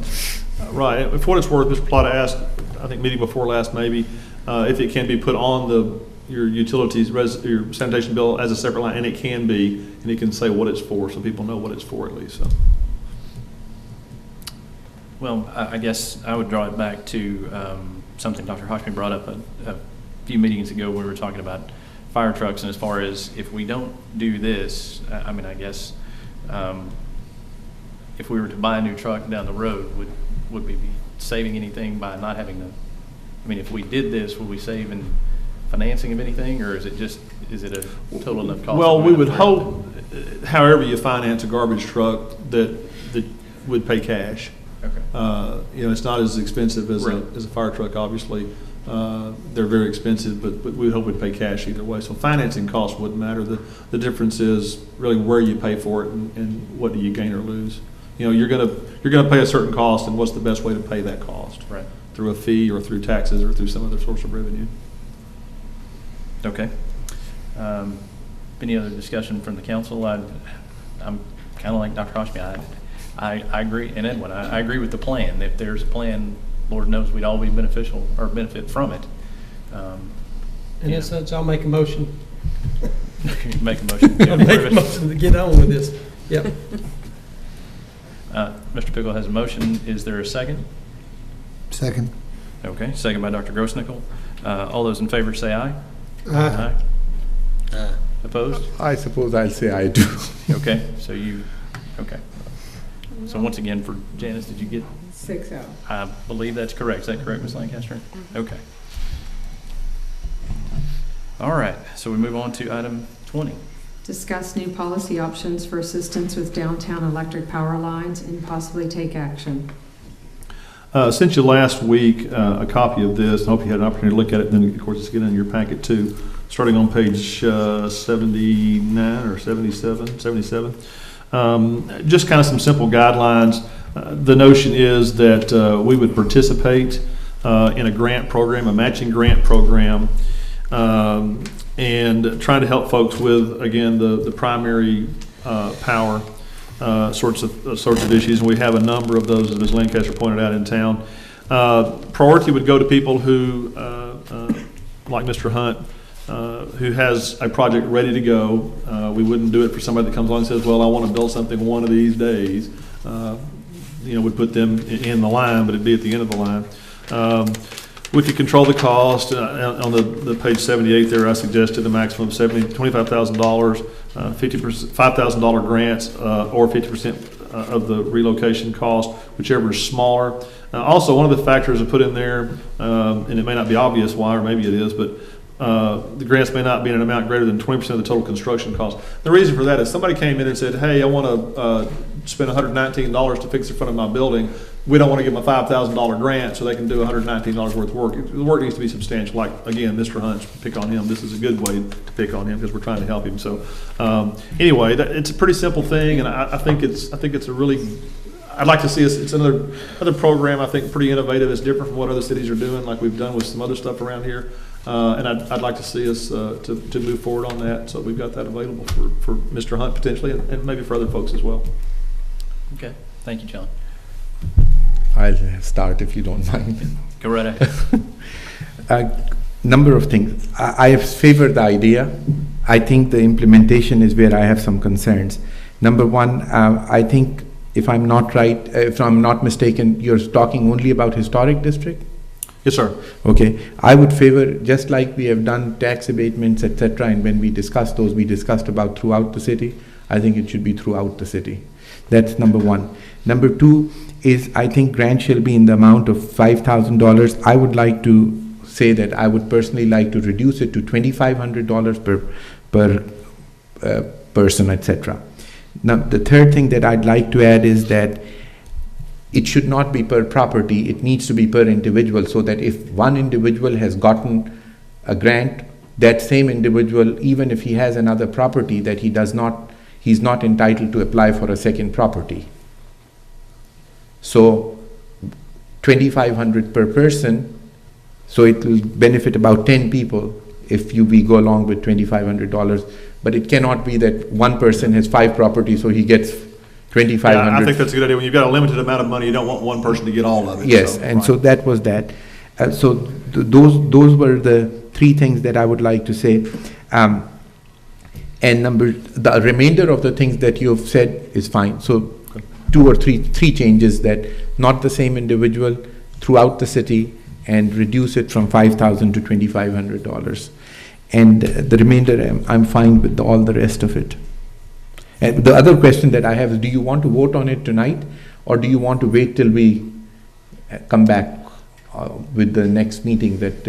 Right. For what it's worth, Mr. Plata asked, I think meeting before last maybe, if it can be put on your utilities, your sanitation bill as a separate line, and it can be, and it can say what it's for, so people know what it's for at least. So. Well, I guess I would draw it back to something Dr. Hoshmi brought up a few meetings ago when we were talking about fire trucks, and as far as if we don't do this, I mean, I guess if we were to buy a new truck down the road, would we be saving anything by not having the, I mean, if we did this, would we save in financing of anything, or is it a total enough cost? Well, we would hope, however you finance a garbage truck, that would pay cash. Okay. You know, it's not as expensive as Right. a fire truck, obviously. They're very expensive, but we hope we'd pay cash either way. So financing costs wouldn't matter. The difference is really where you pay for it and what do you gain or lose. You know, you're gonna pay a certain cost, and what's the best way to pay that cost? Right. Through a fee or through taxes or through some other source of revenue. Okay. Any other discussion from the council? I'm kind of like Dr. Hoshmi. I agree, and Edwin, I agree with the plan. If there's a plan, Lord knows we'd all be beneficial or benefit from it. And as such, I'll make a motion. Make a motion. I'll make a motion to get on with this. Yep. Mr. Pickle has a motion. Is there a second? Second. Okay, second by Dr. Grossnickel. All those in favor say aye. Aye. Opposed? I suppose I'll say I do. Okay, okay. So once again, for Janice, did you get? 6-0. I believe that's correct. Is that correct, Ms. Lancaster? Okay. All right, so we move on to item 20. Discuss new policy options for assistance with downtown electric power lines and possibly take action. Sent you last week a copy of this. I hope you had an opportunity to look at it. And then, of course, it's getting in your packet too. Starting on page 79 or 77. Just kind of some simple guidelines. The notion is that we would participate in a grant program, a matching grant program, and trying to help folks with, again, the primary power sorts of issues. And we have a number of those, as Ms. Lancaster pointed out, in town. Priority would go to people who, like Mr. Hunt, who has a project ready to go. We wouldn't do it for somebody that comes along and says, well, I want to build something one of these days. We'd put them in the line, but it'd be at the end of the line. We could control the cost. On the page 78 there, I suggested a maximum of $25,000, $5,000 grants, or 50% of the relocation cost, whichever is smaller. Also, one of the factors I put in there, and it may not be obvious why, or maybe it is, but the grants may not be in an amount greater than 20% of the total construction cost. The reason for that is somebody came in and said, hey, I want to spend $119 to fix the front of my building. We don't want to give them a $5,000 grant so they can do $119 worth of work. The work needs to be substantial. Like, again, Mr. Hunt's, pick on him. This is a good way to pick on him because we're trying to help him. So anyway, it's a pretty simple thing, and I think it's a really, I'd like to see us, it's another program, I think, pretty innovative. It's different from what other cities are doing, like we've done with some other stuff around here. And I'd like to see us to move forward on that. So we've got that available for Mr. Hunt potentially, and maybe for other folks as well. Okay, thank you, John. I'll start if you don't mind. Go right ahead. Number of things. I have favored the idea. I think the implementation is where I have some concerns. Number one, I think if I'm not mistaken, you're talking only about historic district? Yes, sir. Okay. I would favor, just like we have done tax abatements, etc., and when we discussed those, we discussed about throughout the city. I think it should be throughout the city. That's number one. Number two is, I think grant shall be in the amount of $5,000. I would like to say that I would personally like to reduce it to $2,500 per person, etc. Now, the third thing that I'd like to add is that it should not be per property, it needs to be per individual, so that if one individual has gotten a grant, that same individual, even if he has another property, that he's not entitled to apply for a second property. So $2,500 per person, so it will benefit about 10 people if we go along with $2,500. But it cannot be that one person has 5 properties, so he gets $2,500. Yeah, I think that's a good idea. When you've got a limited amount of money, you don't want one person to get all of it. Yes, so that was that. Those were the 3 things that I would like to say. And the remainder of the things that you have said is fine. So 2 or 3 changes, that not the same individual throughout the city, and reduce it from $5,000 to $2,500. And the remainder, I'm fine with all the rest of it. And the other question that I have is, do you want to vote on it tonight, or do you want to wait till we come back with the next meeting that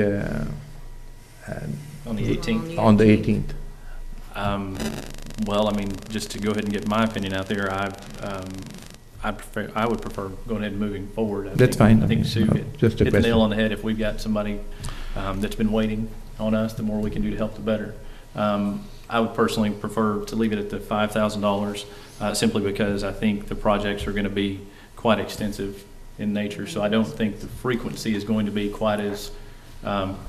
On the 18th? On the 18th. Well, I mean, just to go ahead and get my opinion out there, I would prefer going ahead and moving forward. That's fine. I think Sue hit Just a the question. nail on the head. If we've got somebody that's been waiting on us, the more we can do to help, the better. I would personally prefer to leave it at the $5,000 simply because I think the projects are going to be quite extensive in nature. So I don't think the frequency is going to be quite as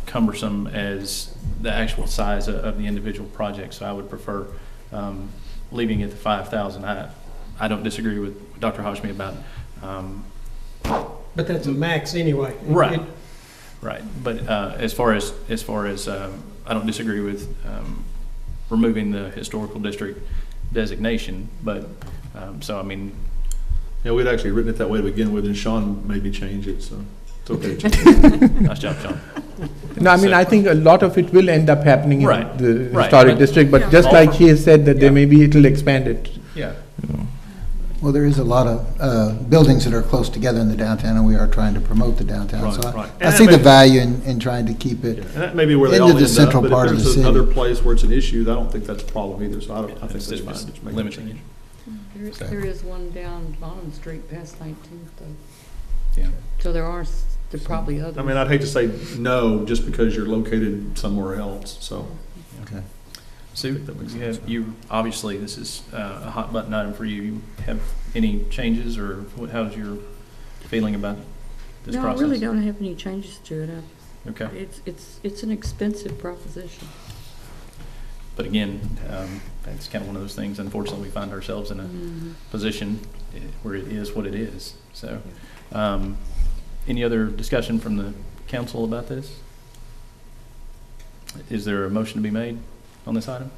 cumbersome as the actual size of the individual project. So I would prefer leaving it at the $5,000. I don't disagree with Dr. Hashmi about. But that's a max anyway. Right. Right. But as far as I don't disagree with removing the historical district designation. But so I mean. Yeah, we'd actually written it that way to begin with, and Sean made me change it, so it's okay. To change. Nice job, Sean. No, I mean, I think a lot of it will end up happening in Right. the Right. historic district, but just like she has said, that there maybe it'll expand it. Yeah. Well, there is a lot of buildings that are close together in the downtown, and we are trying to promote the downtown. Right, So right. I see the value in trying to keep it And that may be where they all into end the central up, part but of if the there's city. another place where it's an issue, I don't think that's a problem either, so I think that's Instead of fine. just Just make that limiting change. it. There is one down Bond Street past 19th though. Yeah. So there are probably others. I mean, I'd hate to say no just because you're located somewhere else, so. Okay. Sue, you obviously, this is a hot button item for you. You have any changes, or how's your feeling about this process? No, I really don't have any changes to it. Okay. It's an expensive proposition. But again, that's kind of one of those things. Unfortunately, we find ourselves in a position where it is what it is. So, any other discussion from the council about this? Is there a motion to be made on this item?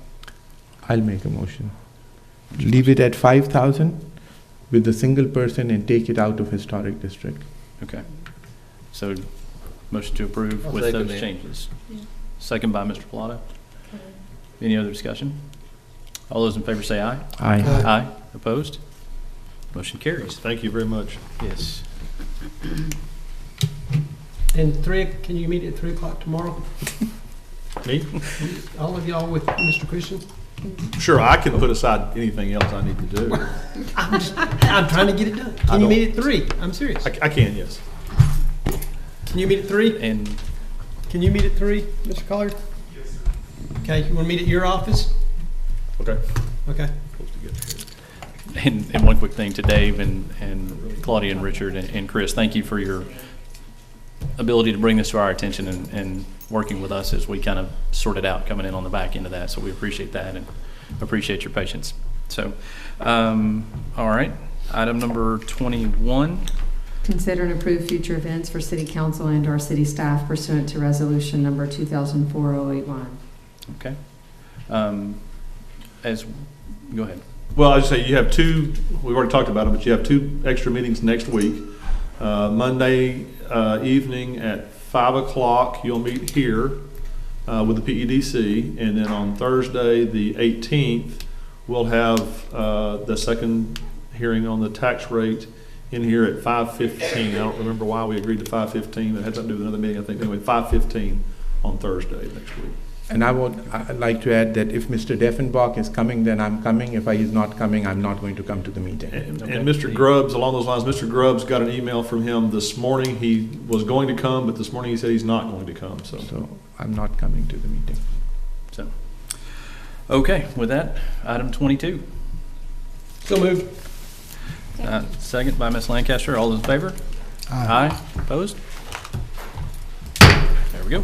I'll make a motion. Leave it at 5,000 with a single person and take it out of historic district. Okay. So, motion to approve I'll with second those that. changes. Second by Mr. Pilato. Any other discussion? All those in favor say aye. Aye. Aye. Opposed? Motion carries. Thank you very much. Yes. And can you meet at 3 o'clock tomorrow? Me? All of y'all with Mr. Christian? Sure, I can put aside anything else I need to do. I'm trying to get it done. Can you meet at 3? I'm serious. I can, yes. Can you meet at 3? And Can you meet at 3, Mr. Collard? Yes, sir. Okay, you want to meet at your office? Okay. Okay. And one quick thing to Dave and Claudia and Richard and Chris, thank you for your ability to bring this to our attention and working with us as we kind of sort it out, coming in on the back end of that. So we appreciate that and appreciate your patience. So, all right, item number 21. Consider and approve future events for city council and our city staff pursuant to resolution number 2004-081. Okay. Go ahead. Well, I just say you have we've already talked about them, but you have 2 extra meetings next week. Monday evening at 5 o'clock, you'll meet here with the PEDC, and then on Thursday, the 18th, we'll have the second hearing on the tax rate in here at 5:15. I don't remember why we agreed to 5:15, but it had something to do with another meeting, I think. Anyway, 5:15 on Thursday next week. And I'd like to add that if Mr. Deffenbach is coming, then I'm coming. If he's not coming, I'm not going to come to the meeting. And Mr. Grubbs, along those lines, Mr. Grubbs got an email from him this morning. He was going to come, but this morning he said he's not going to come, so. So I'm not coming to the meeting. So, okay, with that, item 22. So moved. Second by Ms. Lancaster. All those in favor? Aye. Opposed? There we go.